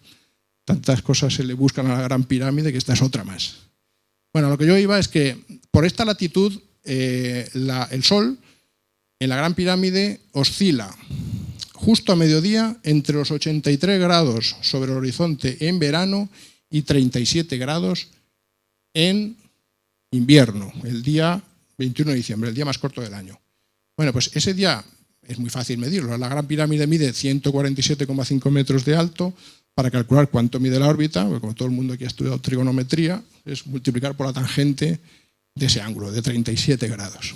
tantas cosas se le buscan a la Gran Pirámide que esta es otra más. Bueno, lo que yo iba es que por esta latitud el Sol en la Gran Pirámide oscila justo a mediodía entre los 83 grados sobre el horizonte en verano y 37 grados en invierno, el día 21 de diciembre, el día más corto del año. Bueno, pues ese día es muy fácil medirlo. La Gran Pirámide mide 147,5 metros de alto. Para calcular cuánto mide la órbita, porque como todo el mundo aquí ha estudiado trigonometría, es multiplicar por la tangente de ese ángulo, de 37 grados.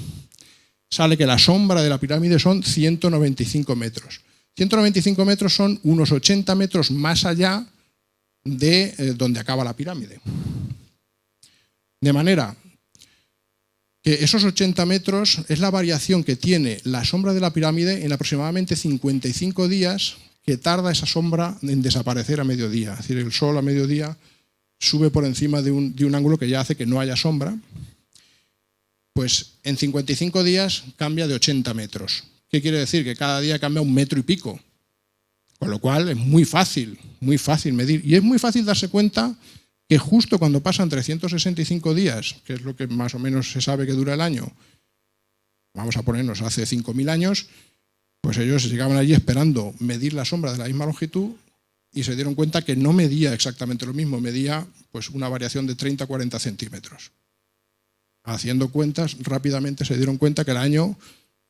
Sale que la sombra de la pirámide son 195 metros. 195 metros son unos 80 metros más allá de donde acaba la pirámide. De manera que esos 80 metros es la variación que tiene la sombra de la pirámide en aproximadamente 55 días que tarda esa sombra en desaparecer a mediodía. Es decir, el sol a mediodía sube por encima de un ángulo que ya hace que no haya sombra. Pues en 55 días cambia de 80 metros. ¿Qué quiere decir? Que cada día cambia 1,5 metros. Con lo cual es muy fácil medir. Y es muy fácil darse cuenta que justo cuando pasan 365 días, que es lo que más o menos se sabe que dura el año, vamos a ponernos hace 5.000 años, pues ellos llegaban allí esperando medir la sombra de la misma longitud y se dieron cuenta que no medía exactamente lo mismo, medía pues una variación de 30-40 centímetros. Haciendo cuentas, rápidamente se dieron cuenta que el año,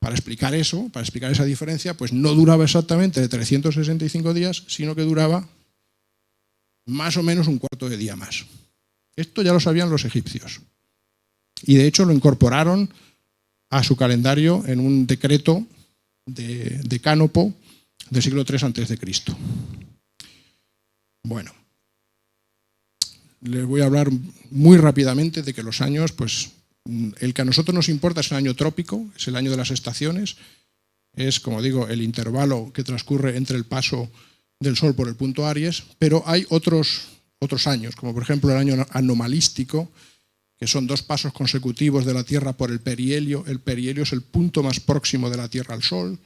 para explicar eso, para explicar esa diferencia, pues no duraba exactamente de 365 días, sino que duraba más o menos un cuarto de día más. Esto ya lo sabían los egipcios. Y de hecho lo incorporaron a su calendario en un decreto de Cánopo del siglo III a.C. Bueno, les voy a hablar muy rápidamente de que los años, pues el que a nosotros nos importa es el año trópico, es el año de las estaciones, es, como digo, el intervalo que transcurre entre el paso del Sol por el punto Aries, pero hay otros años, como por ejemplo el año anomalístico, que son 2 pasos consecutivos de la Tierra por el perihelio. El perihelio es el punto más próximo de la Tierra al Sol.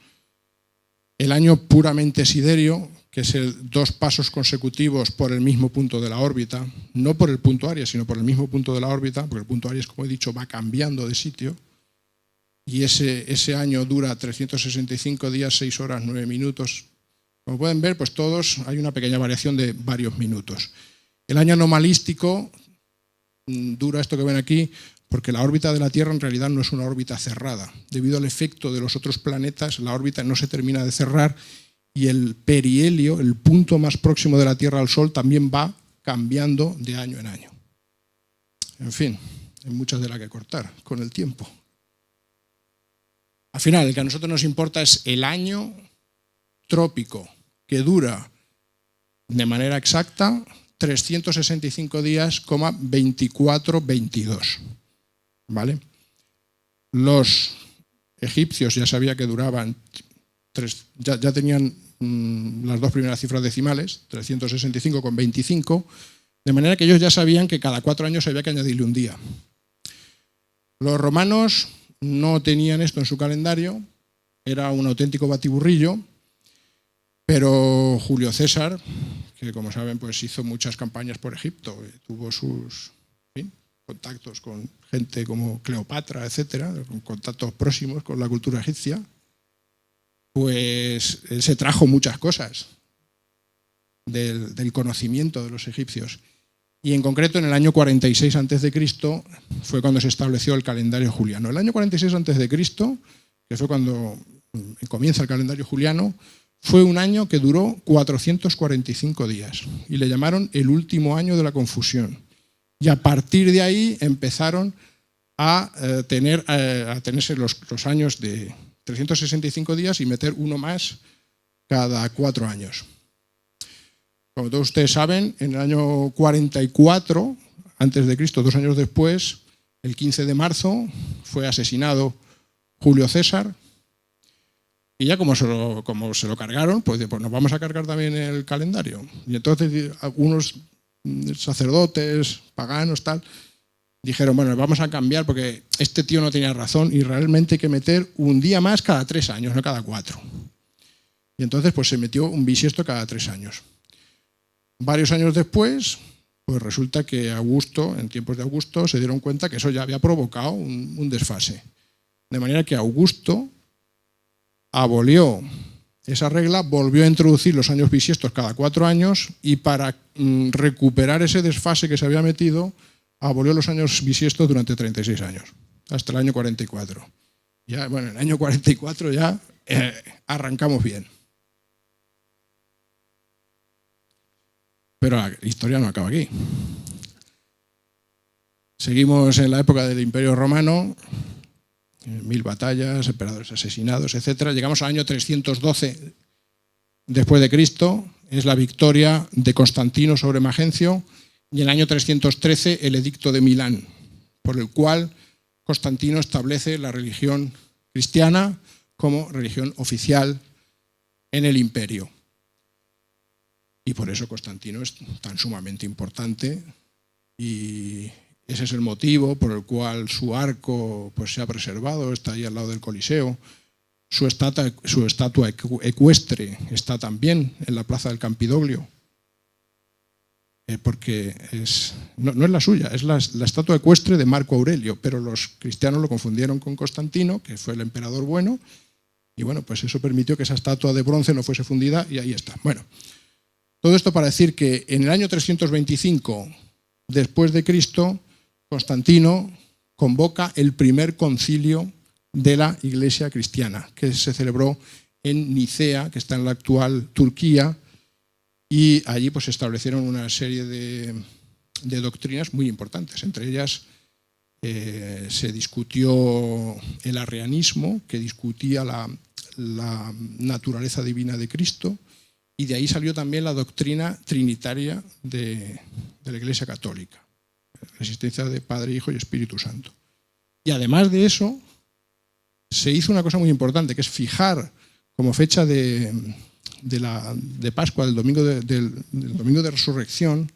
El año puramente siderio, que es 2 pasos consecutivos por el mismo punto de la órbita, no por el punto Aries, sino por el mismo punto de la órbita, porque el punto Aries, como he dicho, va cambiando de sitio, y ese año dura 365 días, 6 horas, 9 minutos. Como pueden ver, pues todos hay una pequeña variación de varios minutos. El año anomalístico dura esto que ven aquí, porque la órbita de la Tierra en realidad no es una órbita cerrada. Debido al efecto de los otros planetas, la órbita no se termina de cerrar y el perihelio, el punto más próximo de la Tierra al Sol, también va cambiando de año en año. En fin, hay mucha tela que cortar con el tiempo. Al final, el que a nosotros nos importa es el año trópico, que dura de manera exacta 365 días, 24-22. ¿Vale? Los egipcios ya sabía que duraban, ya tenían las 2 primeras cifras decimales, 365 con 25, de manera que ellos ya sabían que cada 4 años había que añadirle un día. Los romanos no tenían esto en su calendario, era un auténtico batiburrillo, pero Julio César, que como saben pues hizo muchas campañas por Egipto, tuvo sus contactos con gente como Cleopatra, etcétera, con contactos próximos con la cultura egipcia, pues él se trajo muchas cosas del conocimiento de los egipcios. Y en concreto en el año 46 a.C. fue cuando se estableció el calendario juliano. El año 46 a.C., que fue cuando comienza el calendario juliano, fue un año que duró 445 días y le llamaron el último año de la confusión. Y a partir de ahí empezaron a tenerse los años de 365 días y meter uno más cada 4 años. Como todos ustedes saben, en el año 44 a.C., 2 años después, el 15 de marzo, fue asesinado Julio César. Y ya como se lo cargaron, pues nos vamos a cargar también el calendario. Y entonces algunos sacerdotes, paganos, tal, dijeron, bueno, vamos a cambiar porque este tío no tenía razón y realmente hay que meter un día más cada 3 años, no cada 4. Y entonces pues se metió un bisiesto cada 3 años. Varios años después, pues resulta que Augusto, en tiempos de Augusto, se dieron cuenta que eso ya había provocado un desfase. De manera que Augusto abolió esa regla, volvió a introducir los años bisiestos cada 4 años y para recuperar ese desfase que se había metido, abolió los años bisiestos durante 36 años, hasta el año 44. Ya, bueno, en el año 44 ya arrancamos bien. Pero la historia no acaba aquí. Seguimos en la época del Imperio Romano, 1000 batallas, emperadores asesinados, etc. Llegamos al año 312 después de Cristo, es la victoria de Constantino sobre Magencio, y en el año 313 el Edicto de Milán, por el cual Constantino establece la religión cristiana como religión oficial en el imperio. Y por eso Constantino es tan sumamente importante y ese es el motivo por el cual su arco pues, se ha preservado, está ahí al lado del Coliseo. Su estatua ecuestre está también en la plaza del Campidoglio, porque no es la suya, es la estatua ecuestre de Marco Aurelio, pero los cristianos lo confundieron con Constantino, que fue el emperador bueno, y bueno, pues eso permitió que esa estatua de bronce no fuese fundida y ahí está. Bueno, todo esto para decir que en el año 325 después de Cristo, Constantino convoca el primer concilio de la Iglesia cristiana, que se celebró en Nicea, que está en la actual Turquía, y allí pues, se establecieron una serie de doctrinas muy importantes. Entre ellas se discutió el arrianismo, que discutía la naturaleza divina de Cristo, y de ahí salió también la doctrina trinitaria de la Iglesia católica, la existencia de Padre, Hijo y Espíritu Santo. Y además de eso, se hizo una cosa muy importante, que es fijar como fecha de Pascua, del domingo de Resurrección,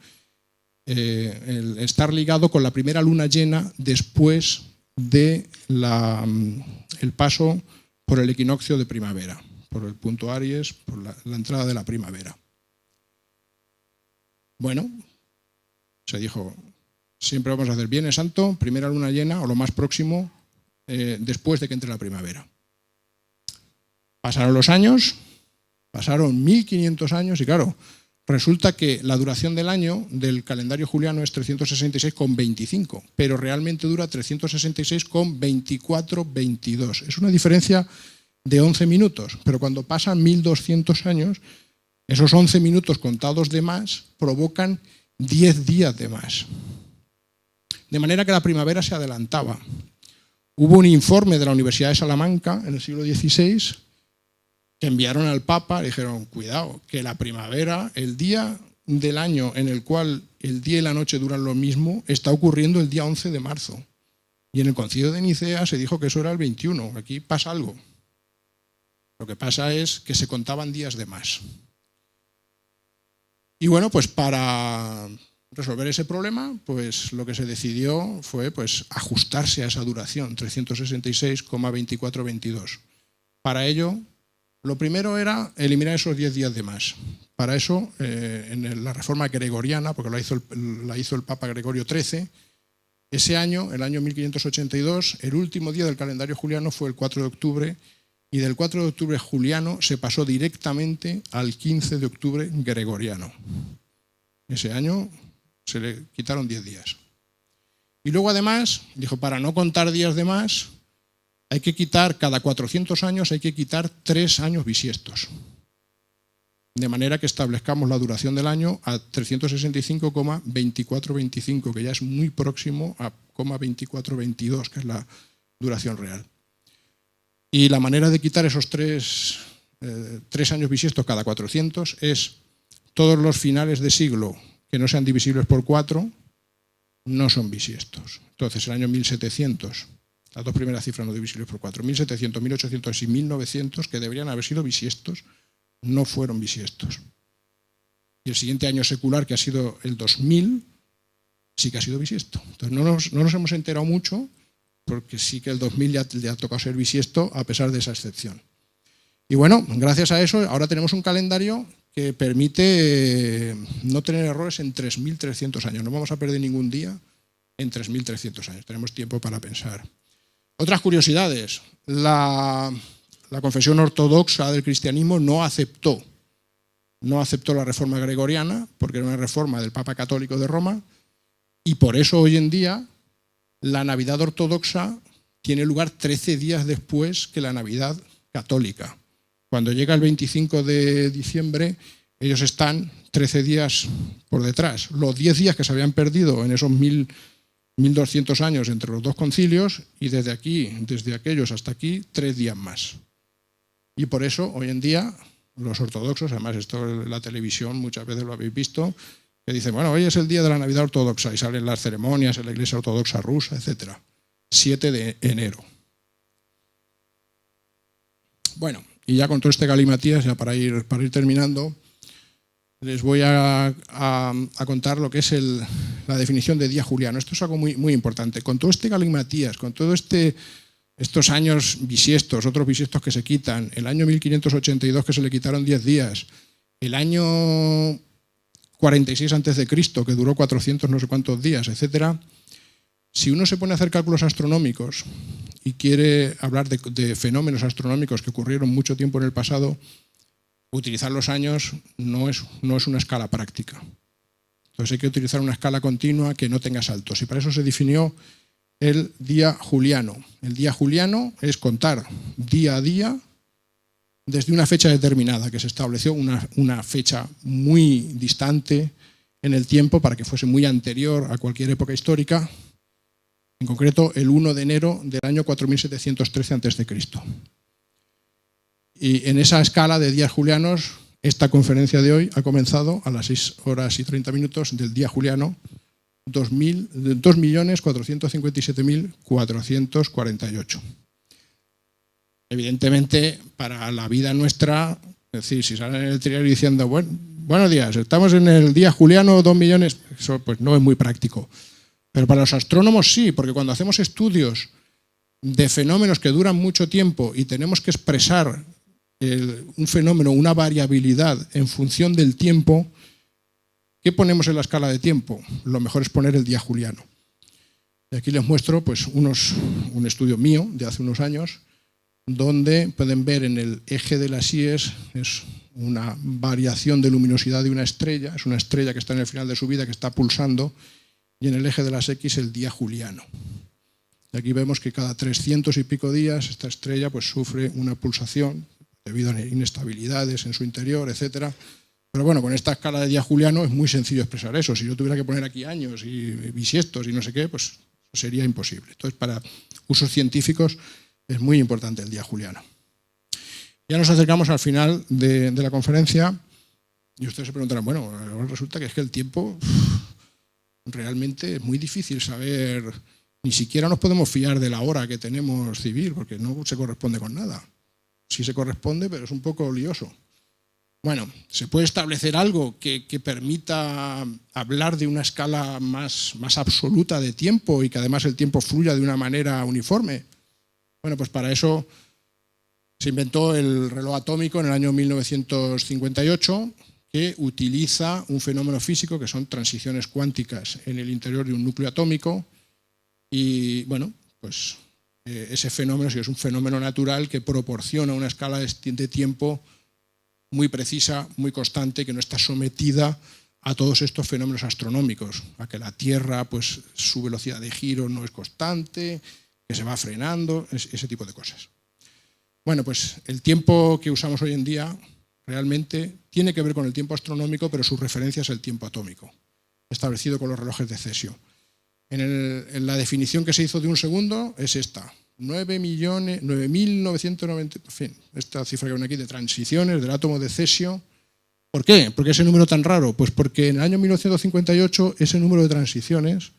el estar ligado con la primera luna llena después de el paso por el equinoccio de primavera, por el punto Aries, por la entrada de la primavera. Bueno, se dijo, siempre vamos a hacer Viernes Santo, primera luna llena o lo más próximo después de que entre la primavera. Pasaron los años, pasaron 1500 años y claro, resulta que la duración del año del calendario juliano es 366,25, pero realmente dura 366,24-22. Es una diferencia de 11 minutos, pero cuando pasan 1200 años, esos 11 minutos contados de más provocan 10 días de más. De manera que la primavera se adelantaba. Hubo un informe de la Universidad de Salamanca en el siglo XVI que enviaron al Papa y dijeron, cuidado, que la primavera, el día del año en el cual el día y la noche duran lo mismo, está ocurriendo el día 11 de marzo. Y en el Concilio de Nicea se dijo que eso era el 21. Aquí pasa algo. Lo que pasa es que se contaban días de más. Y bueno, pues para resolver ese problema, pues lo que se decidió fue pues ajustarse a esa duración, 366,24-22. Para ello, lo primero era eliminar esos 10 días de más. Para eso, en la reforma gregoriana, porque la hizo el Papa Gregorio XIII, ese año, el año 1582, el último día del calendario juliano fue el 4 de octubre, y del 4 de octubre juliano se pasó directamente al 15 de octubre gregoriano. Ese año se le quitaron 10 días. Y luego además, dijo, para no contar días de más, hay que quitar, cada 400 años hay que quitar 3 años bisiestos. De manera que establezcamos la duración del año a 365,2425, que ya es muy próximo a 0,2422, que es la duración real. Y la manera de quitar esos 3 años bisiestos cada 400 es todos los finales de siglo que no sean divisibles por 4 no son bisiestos. Entonces, el año 1700, las dos primeras cifras no divisibles por 4, 1700, 1800 y 1900, que deberían haber sido bisiestos, no fueron bisiestos. Y el siguiente año secular, que ha sido el 2000, sí que ha sido bisiesto. Entonces, no nos hemos enterado mucho, porque sí que el 2000 ya ha tocado ser bisiesto a pesar de esa excepción. Y bueno, gracias a eso ahora tenemos un calendario que permite no tener errores en 3.300 años. No vamos a perder ningún día en 3.300 años. Tenemos tiempo para pensar. Otras curiosidades. La confesión ortodoxa del cristianismo no aceptó la reforma gregoriana, porque era una reforma del Papa Católico de Roma, y por eso hoy en día la Navidad ortodoxa tiene lugar 13 días después que la Navidad católica. Cuando llega el 25 de diciembre, ellos están 13 días por detrás. Los 10 días que se habían perdido en esos 1200 años entre los dos concilios, y desde aquellos hasta aquí, 3 días más. Y por eso, hoy en día, los ortodoxos, además esto en la televisión muchas veces lo habéis visto, que dicen, bueno, hoy es el día de la Navidad ortodoxa, y salen las ceremonias en la Iglesia Ortodoxa Rusa, etc. 7 de enero. Bueno, y ya con todo este galimatías, ya para ir terminando, les voy a contar lo que es la definición de día juliano. Esto es algo muy, muy importante. Con todo este galimatías, con todo estos años bisiestos, otros bisiestos que se quitan, el año 1582 que se le quitaron 10 días, el año 46 a.C., que duró 400 no sé cuántos días, etc. Si uno se pone a hacer cálculos astronómicos y quiere hablar de fenómenos astronómicos que ocurrieron mucho tiempo en el pasado, utilizar los años no es una escala práctica. Entonces hay que utilizar una escala continua que no tenga saltos. Y para eso se definió el día juliano. El día juliano es contar día a día desde una fecha determinada, que se estableció una fecha muy distante en el tiempo para que fuese muy anterior a cualquier época histórica, en concreto el 1 de enero del año 4713 a.C. Y en esa escala de días julianos, esta conferencia de hoy ha comenzado a las 6:30 del día juliano 2.457.448. Evidentemente, para la vida nuestra, es decir, si salen en el diario diciendo, buenos días, estamos en el día juliano, 2 millones, eso pues no es muy práctico. Pero para los astrónomos sí, porque cuando hacemos estudios de fenómenos que duran mucho tiempo y tenemos que expresar un fenómeno, una variabilidad en función del tiempo, ¿qué ponemos en la escala de tiempo? Lo mejor es poner el día juliano. Y aquí les muestro pues, un estudio mío de hace unos años, donde pueden ver en el eje de las IES es una variación de luminosidad de una estrella, es una estrella que está en el final de su vida, que está pulsando, y en el eje de las X el día juliano. Y aquí vemos que cada 300 y pico días esta estrella pues, sufre una pulsación debido a inestabilidades en su interior, etc. Pero bueno, con esta escala de día juliano es muy sencillo expresar eso. Si yo tuviera que poner aquí años y bisiestos y no sé qué, pues sería imposible. Entonces, para usos científicos es muy importante el día juliano. Ya nos acercamos al final de la conferencia y ustedes se preguntarán, bueno, resulta que es que el tiempo realmente es muy difícil saber, ni siquiera nos podemos fiar de la hora que tenemos civil, porque no se corresponde con nada. Sí se corresponde, pero es un poco lioso. Bueno, ¿se puede establecer algo que permita hablar de una escala más absoluta de tiempo y que además el tiempo fluya de una manera uniforme? Bueno, pues para eso se inventó el reloj atómico en el año 1958, que utiliza un fenómeno físico que son transiciones cuánticas en el interior de un núcleo atómico y, bueno, pues ese fenómeno sí es un fenómeno natural que proporciona una escala de tiempo muy precisa, muy constante, que no está sometida a todos estos fenómenos astronómicos, a que la Tierra, pues su velocidad de giro no es constante, que se va frenando, ese tipo de cosas. Bueno, pues el tiempo que usamos hoy en día realmente tiene que ver con el tiempo astronómico, pero su referencia es el tiempo atómico, establecido con los relojes de Cesio. En la definición que se hizo de un segundo es esta, 9.990, en fin, esta cifra que ven aquí de transiciones del átomo de Cesio. ¿Por qué? ¿Por qué ese número tan raro? Pues porque en el año 1958 ese número de transiciones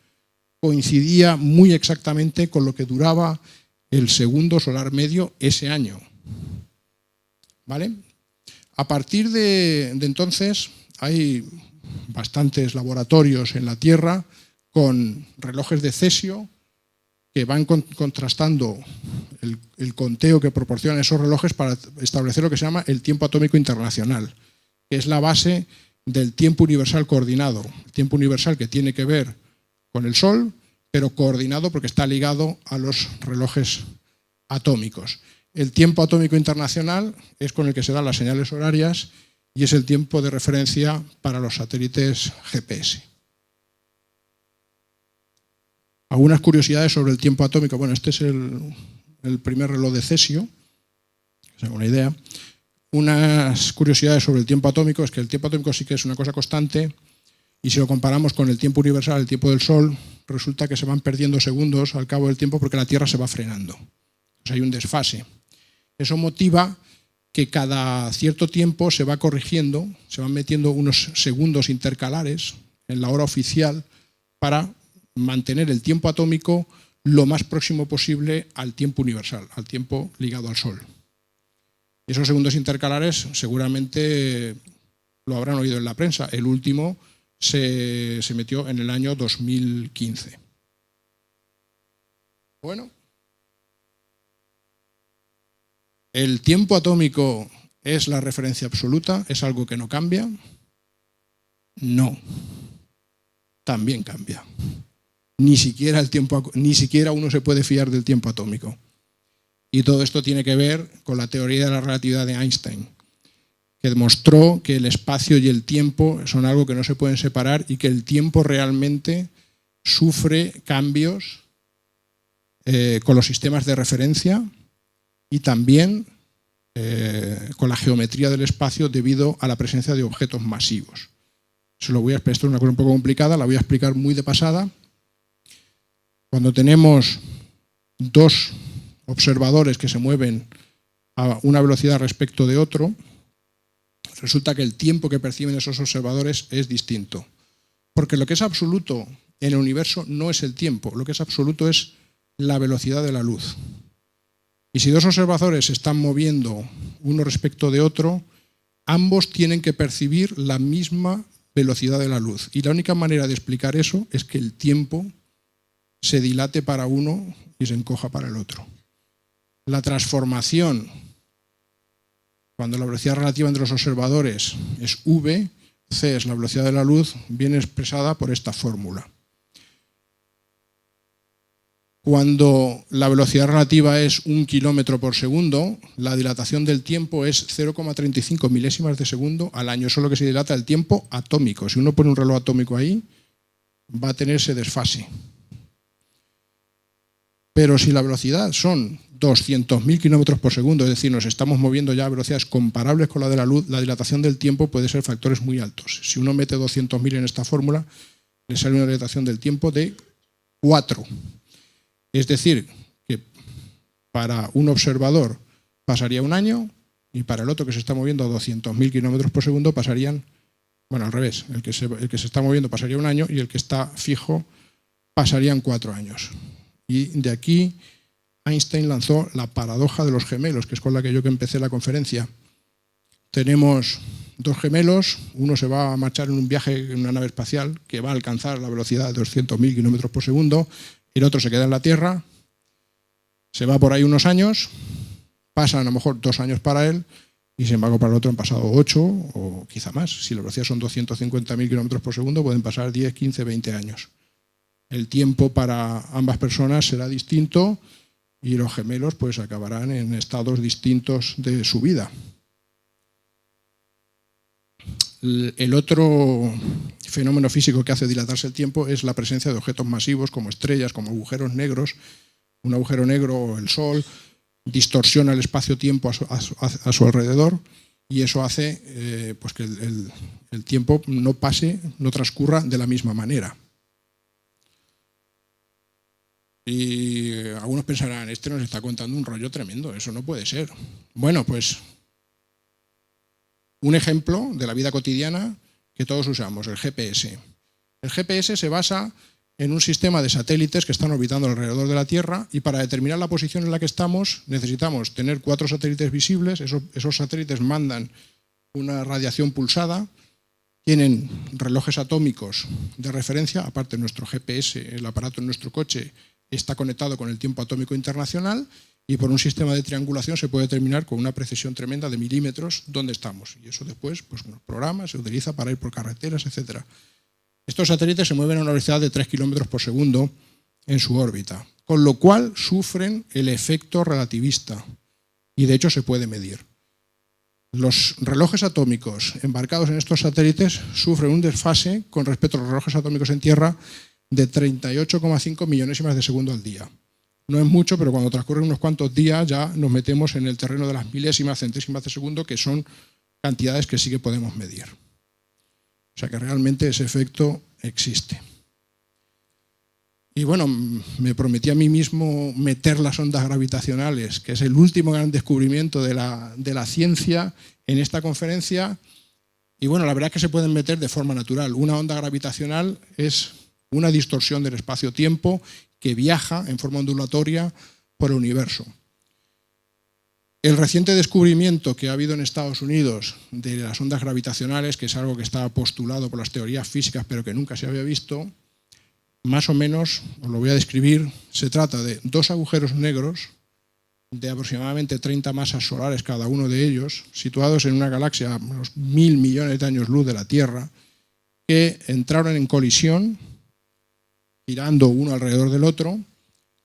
coincidía muy exactamente con lo que duraba el segundo solar medio ese año. ¿Vale? A partir de entonces hay bastantes laboratorios en la Tierra con relojes de Cesio que van contrastando el conteo que proporcionan esos relojes para establecer lo que se llama el tiempo atómico internacional, que es la base del tiempo universal coordinado. El tiempo universal que tiene que ver con el Sol, pero coordinado porque está ligado a los relojes atómicos. El tiempo atómico internacional es con el que se dan las señales horarias y es el tiempo de referencia para los satélites GPS. Algunas curiosidades sobre el tiempo atómico. Bueno, este es el primer reloj de Cesio, que se haga una idea. Unas curiosidades sobre el tiempo atómico es que el tiempo atómico sí que es una cosa constante y si lo comparamos con el tiempo universal, el tiempo del Sol, resulta que se van perdiendo segundos al cabo del tiempo porque la Tierra se va frenando. O sea, hay un desfase. Eso motiva que cada cierto tiempo se va corrigiendo, se van metiendo unos segundos intercalares en la hora oficial para mantener el tiempo atómico lo más próximo posible al tiempo universal, al tiempo ligado al Sol. Y esos segundos intercalares seguramente lo habrán oído en la prensa. El último se metió en el año 2015. Bueno, ¿el tiempo atómico es la referencia absoluta? ¿Es algo que no cambia? No, también cambia. Ni siquiera uno se puede fiar del tiempo atómico. Y todo esto tiene que ver con la teoría de la relatividad de Einstein, que demostró que el espacio y el tiempo son algo que no se pueden separar y que el tiempo realmente sufre cambios con los sistemas de referencia y también con la geometría del espacio debido a la presencia de objetos masivos. Se lo voy a explicar, esto es una cosa un poco complicada, la voy a explicar muy de pasada. Cuando tenemos dos observadores que se mueven a una velocidad respecto de otro, resulta que el tiempo que perciben esos observadores es distinto. Porque lo que es absoluto en el universo no es el tiempo, lo que es absoluto es la velocidad de la luz. Y si dos observadores se están moviendo uno respecto de otro, ambos tienen que percibir la misma velocidad de la luz. Y la única manera de explicar eso es que el tiempo se dilate para uno y se encoja para el otro. La transformación, cuando la velocidad relativa entre los observadores es v, c es la velocidad de la luz, viene expresada por esta fórmula. Cuando la velocidad relativa es 1 kilómetro por segundo, la dilatación del tiempo es 0,35 milésimas de segundo al año. Eso es lo que se dilata el tiempo atómico. Si uno pone un reloj atómico ahí, va a tener ese desfase. Pero si la velocidad son 200.000 kilómetros por segundo, es decir, nos estamos moviendo ya a velocidades comparables con la de la luz, la dilatación del tiempo puede ser factores muy altos. Si uno mete 200.000 en esta fórmula, le sale una dilatación del tiempo de 4. Es decir, que para un observador pasaría un año y para el otro que se está moviendo a 200.000 kilómetros por segundo pasarían, bueno, al revés, el que se está moviendo pasaría un año y el que está fijo pasarían 4 años. Y de aquí Einstein lanzó la paradoja de los gemelos, que es con la que yo empecé la conferencia. Tenemos dos gemelos, uno se va a marchar en un viaje en una nave espacial que va a alcanzar la velocidad de 200.000 kilómetros por segundo, el otro se queda en la Tierra, se va por ahí unos años, pasan a lo mejor 2 años para él y sin embargo para el otro han pasado 8 o quizá más. Si la velocidad son 250.000 kilómetros por segundo pueden pasar 10, 15, 20 años. El tiempo para ambas personas será distinto y los gemelos pues acabarán en estados distintos de su vida. El otro fenómeno físico que hace dilatarse el tiempo es la presencia de objetos masivos como estrellas, como agujeros negros. Un agujero negro o el Sol distorsiona el espacio-tiempo a su alrededor y eso hace pues que el tiempo no transcurra de la misma manera. Y algunos pensarán, este nos está contando un rollo tremendo, eso no puede ser. Bueno, pues un ejemplo de la vida cotidiana que todos usamos, el GPS. El GPS se basa en un sistema de satélites que están orbitando alrededor de la Tierra y para determinar la posición en la que estamos necesitamos tener 4 satélites visibles. Esos satélites mandan una radiación pulsada, tienen relojes atómicos de referencia, aparte nuestro GPS, el aparato en nuestro coche, está conectado con el tiempo atómico internacional y por un sistema de triangulación se puede determinar con una precisión tremenda de milímetros dónde estamos. Y eso después, pues con los programas, se utiliza para ir por carreteras, etc. Estos satélites se mueven a una velocidad de 3 kilómetros por segundo en su órbita, con lo cual sufren el efecto relativista y de hecho se puede medir. Los relojes atómicos embarcados en estos satélites sufren un desfase con respecto a los relojes atómicos en Tierra de 38,5 millonésimas de segundo al día. No es mucho, pero cuando transcurren unos cuantos días ya nos metemos en el terreno de las milésimas, centésimas de segundo, que son cantidades que sí que podemos medir. O sea que realmente ese efecto existe. Y bueno, me prometí a mí mismo meter las ondas gravitacionales, que es el último gran descubrimiento de la ciencia en esta conferencia. Y bueno, la verdad es que se pueden meter de forma natural. Una onda gravitacional es una distorsión del espacio-tiempo que viaja en forma ondulatoria por el universo. El reciente descubrimiento que ha habido en Estados Unidos de las ondas gravitacionales, que es algo que estaba postulado por las teorías físicas pero que nunca se había visto, más o menos, os lo voy a describir, se trata de 2 agujeros negros de aproximadamente 30 masas solares cada uno de ellos, situados en una galaxia a unos 1.000 millones de años luz de la Tierra, que entraron en colisión girando uno alrededor del otro.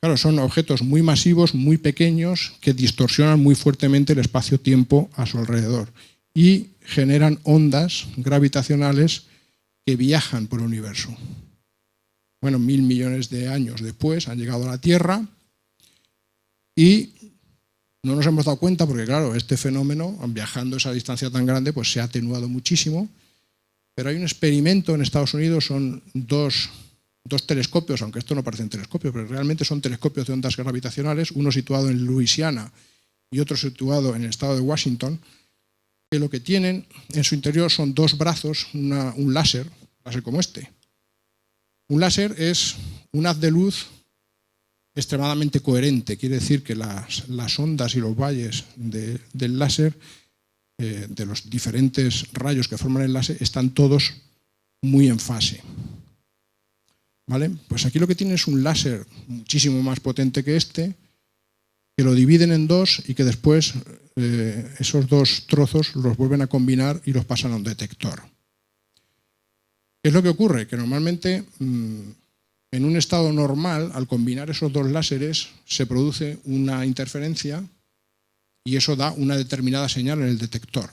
Claro, son objetos muy masivos, muy pequeños, que distorsionan muy fuertemente el espacio-tiempo a su alrededor y generan ondas gravitacionales que viajan por el universo. Bueno, 1.000 millones de años después han llegado a la Tierra y no nos hemos dado cuenta porque, claro, este fenómeno, viajando esa distancia tan grande, pues se ha atenuado muchísimo. Pero hay un experimento en Estados Unidos, son dos telescopios, aunque esto no parecen telescopios, pero realmente son telescopios de ondas gravitacionales, uno situado en Luisiana y otro situado en el estado de Washington, que lo que tienen en su interior son 2 brazos, un láser como este. Un láser es un haz de luz extremadamente coherente. Quiere decir que las ondas y los valles del láser, de los diferentes rayos que forman el láser, están todos muy en fase. ¿Vale? Pues aquí lo que tiene es un láser muchísimo más potente que este, que lo dividen en dos y que después esos dos trozos los vuelven a combinar y los pasan a un detector. ¿Qué es lo que ocurre? Que normalmente en un estado normal, al combinar esos dos láseres, se produce una interferencia y eso da una determinada señal en el detector.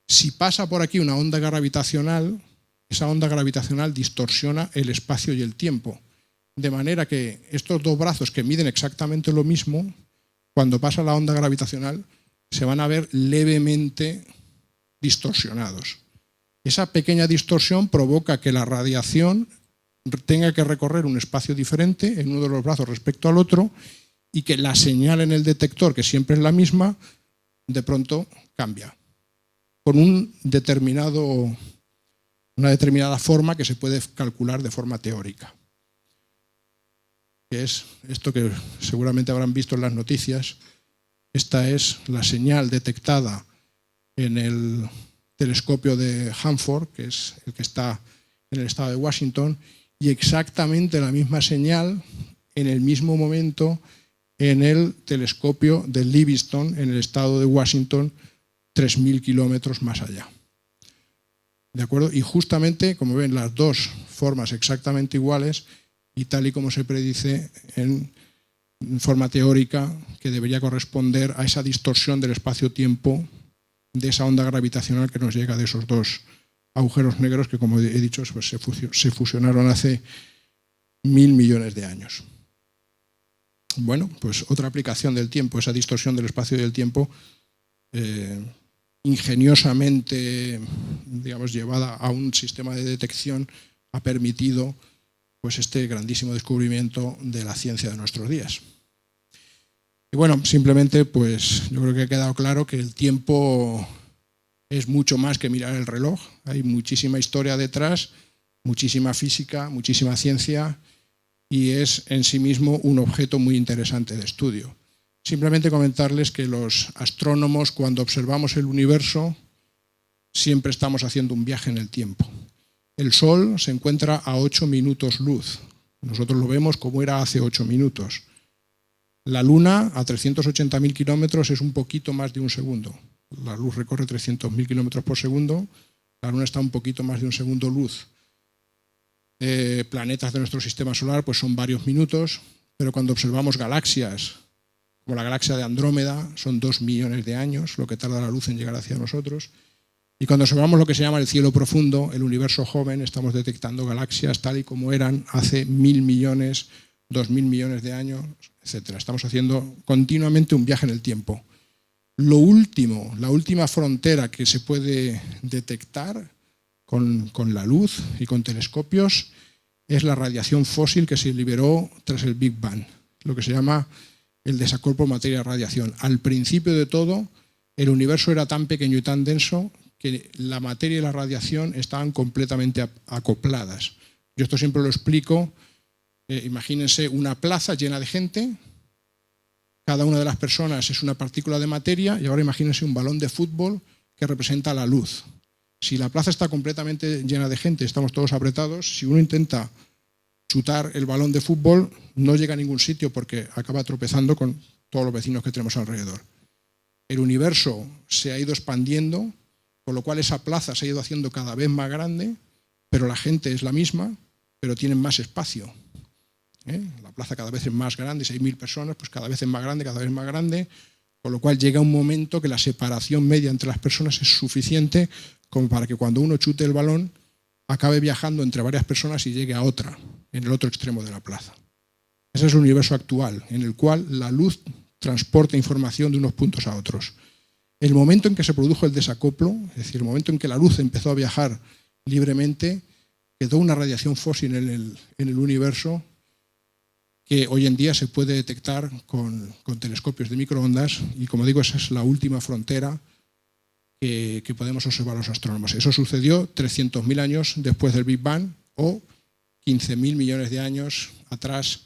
Si pasa por aquí una onda gravitacional, esa onda gravitacional distorsiona el espacio y el tiempo, de manera que estos dos brazos que miden exactamente lo mismo, cuando pasa la onda gravitacional, se van a ver levemente distorsionados. Esa pequeña distorsión provoca que la radiación tenga que recorrer un espacio diferente en uno de los brazos respecto al otro y que la señal en el detector, que siempre es la misma, de pronto cambia con una determinada forma que se puede calcular de forma teórica. Que es esto que seguramente habrán visto en las noticias. Esta es la señal detectada en el telescopio de Hanford, que es el que está en el estado de Washington, y exactamente la misma señal en el mismo momento en el telescopio de Livingston, en el estado de Washington, 3.000 kilómetros más allá. ¿De acuerdo? Y justamente, como ven, las dos formas exactamente iguales y tal y como se predice en forma teórica que debería corresponder a esa distorsión del espacio-tiempo de esa onda gravitacional que nos llega de esos dos agujeros negros que, como he dicho, pues se fusionaron hace 1.000 millones de años. Bueno, pues otra aplicación del tiempo, esa distorsión del espacio y del tiempo, ingeniosamente, digamos, llevada a un sistema de detección, ha permitido pues este grandísimo descubrimiento de la ciencia de nuestros días. Y bueno, simplemente pues yo creo que ha quedado claro que el tiempo es mucho más que mirar el reloj. Hay muchísima historia detrás, muchísima física, muchísima ciencia y es en sí mismo un objeto muy interesante de estudio. Simplemente comentarles que los astrónomos, cuando observamos el universo, siempre estamos haciendo un viaje en el tiempo. El Sol se encuentra a 8 minutos luz. Nosotros lo vemos como era hace 8 minutos. La Luna, a 380.000 kilómetros, es un poquito más de un segundo. La luz recorre 300.000 kilómetros por segundo. La Luna está un poquito más de un segundo luz. Planetas de nuestro sistema solar pues son varios minutos, pero cuando observamos galaxias, como la galaxia de Andrómeda, son 2 millones de años lo que tarda la luz en llegar hacia nosotros. Y cuando observamos lo que se llama el cielo profundo, el universo joven, estamos detectando galaxias tal y como eran hace 1.000 millones, 2.000 millones de años, etc. Estamos haciendo continuamente un viaje en el tiempo. Lo último, la última frontera que se puede detectar con la luz y con telescopios es la radiación fósil que se liberó tras el Big Bang, lo que se llama el desacoplo materia-radiación. Al principio de todo, el universo era tan pequeño y tan denso que la materia y la radiación estaban completamente acopladas. Yo esto siempre lo explico. Imagínense una plaza llena de gente, cada una de las personas es una partícula de materia y ahora imagínense un balón de fútbol que representa la luz. Si la plaza está completamente llena de gente, estamos todos apretados, si uno intenta chutar el balón de fútbol no llega a ningún sitio porque acaba tropezando con todos los vecinos que tenemos alrededor. El universo se ha ido expandiendo, con lo cual esa plaza se ha ido haciendo cada vez más grande, pero la gente es la misma, pero tienen más espacio. La plaza cada vez es más grande, 6.000 personas, pues cada vez es más grande, con lo cual llega un momento que la separación media entre las personas es suficiente como para que cuando uno chute el balón acabe viajando entre varias personas y llegue a otra, en el otro extremo de la plaza. Ese es el universo actual, en el cual la luz transporta información de unos puntos a otros. El momento en que se produjo el desacoplo, es decir, el momento en que la luz empezó a viajar libremente, quedó una radiación fósil en el universo que hoy en día se puede detectar con telescopios de microondas y, como digo, esa es la última frontera que podemos observar los astrónomos. Eso sucedió 300.000 años después del Big Bang o 15.000 millones de años atrás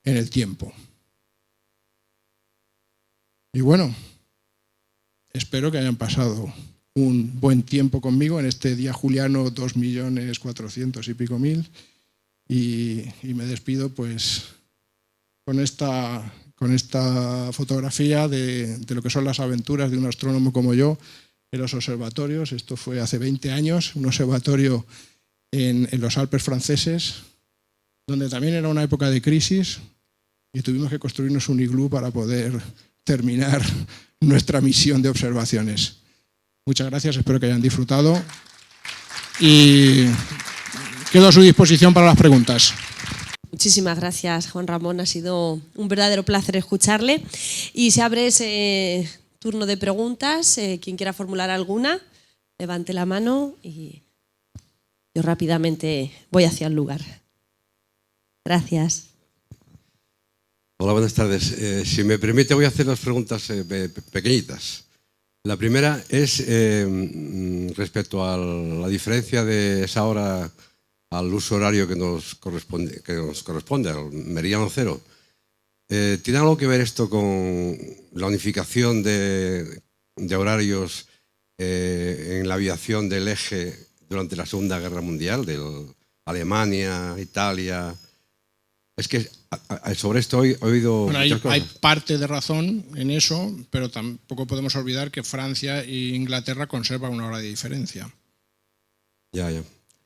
en el tiempo. Y bueno, espero que hayan pasado un buen tiempo conmigo en este día juliano 2.400.000 y pico. Y me despido pues con esta fotografía de lo que son las aventuras de un astrónomo como yo en los observatorios. Esto fue hace 20 años, un observatorio en los Alpes franceses, donde también era una época de crisis y tuvimos que construirnos un iglú para poder terminar nuestra misión de observaciones. Muchas gracias, espero que hayan disfrutado y quedo a su disposición para las preguntas. Muchísimas gracias, Juan Ramón. Ha sido un verdadero placer escucharle. Y se abre ese turno de preguntas. Quien quiera formular alguna, levante la mano y yo rápidamente voy hacia el lugar. Gracias. Hola, buenas tardes. Si me permite, voy a hacer dos preguntas pequeñitas. La primera es respecto a la diferencia de esa hora al uso horario que nos corresponde, al meridiano cero. ¿Tiene algo que ver esto con la unificación de horarios en la aviación del eje durante la Segunda Guerra Mundial, de Alemania, Italia? Es que sobre esto he oído bueno, muchas cosas. Hay parte de razón en eso, pero tampoco podemos olvidar que Francia e Inglaterra conservan una hora de diferencia. Ya.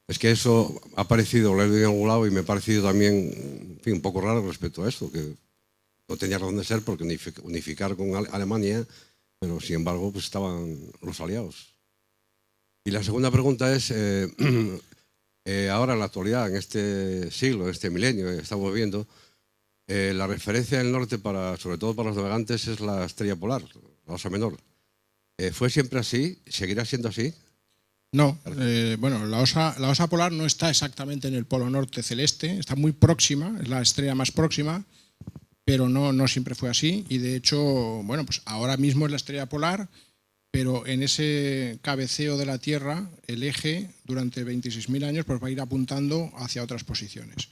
Es que eso ha parecido, lo he leído en algún lado y me ha parecido también, en fin, un poco raro respecto a esto, que no tenía razón de ser porque unificar con Alemania, pero sin embargo pues estaban los aliados. Y la segunda pregunta es, ahora en la actualidad, en este siglo, en este milenio que estamos viendo, la referencia del norte, sobre todo para los navegantes, es la estrella polar, la Osa Menor. ¿Fue siempre así? ¿Seguirá siendo así? No, bueno, la osa polar no está exactamente en el polo norte celeste, está muy próxima, es la estrella más próxima, pero no siempre fue así. Y de hecho, bueno, pues ahora mismo es la estrella polar, pero en ese cabeceo de la Tierra, el eje durante 26.000 años pues va a ir apuntando hacia otras posiciones.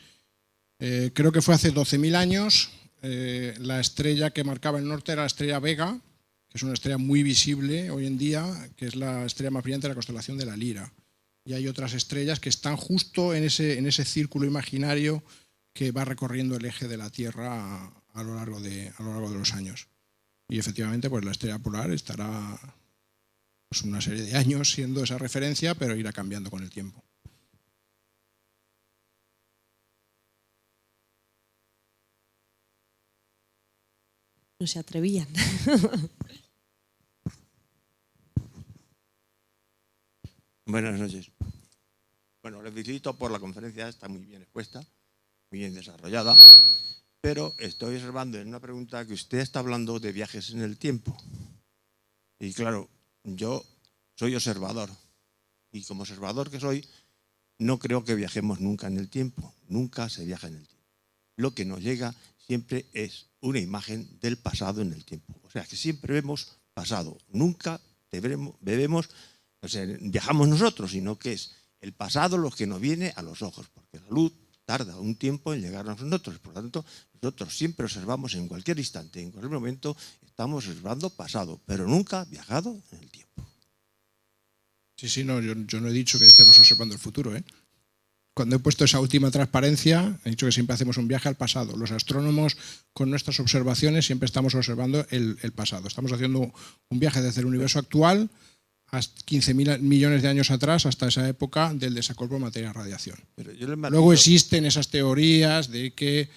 Creo que fue hace 12.000 años, la estrella que marcaba el norte era la estrella Vega, que es una estrella muy visible hoy en día, que es la estrella más brillante de la constelación de la Lira. Y hay otras estrellas que están justo en ese círculo imaginario que va recorriendo el eje de la Tierra a lo largo de los años. Y efectivamente, pues la estrella polar estará pues, una serie de años siendo esa referencia, pero irá cambiando con el tiempo. No se atrevían. Buenas noches. Bueno, les felicito por la conferencia, está muy bien expuesta, muy bien desarrollada, pero estoy observando en una pregunta que usted está hablando de viajes en el tiempo. Y claro, yo soy observador, y como observador que soy, no creo que viajemos nunca en el tiempo, nunca se viaja en el tiempo. Lo que nos llega siempre es una imagen del pasado en el tiempo. O sea, que siempre vemos pasado, nunca viajamos nosotros, sino que es el pasado lo que nos viene a los ojos, porque la luz tarda un tiempo en llegar a nosotros. Por lo tanto, nosotros siempre observamos en cualquier instante, en cualquier momento, estamos observando pasado, pero nunca viajado en el tiempo. Sí, no, yo no he dicho que estemos observando el futuro, ¿eh? Cuando he puesto esa última transparencia, he dicho que siempre hacemos un viaje al pasado. Los astrónomos, con nuestras observaciones, siempre estamos observando el pasado. Estamos haciendo un viaje desde el universo actual a 15.000 millones de años atrás, hasta esa época del desacuerdo materia-radiación. Luego existen esas teorías de que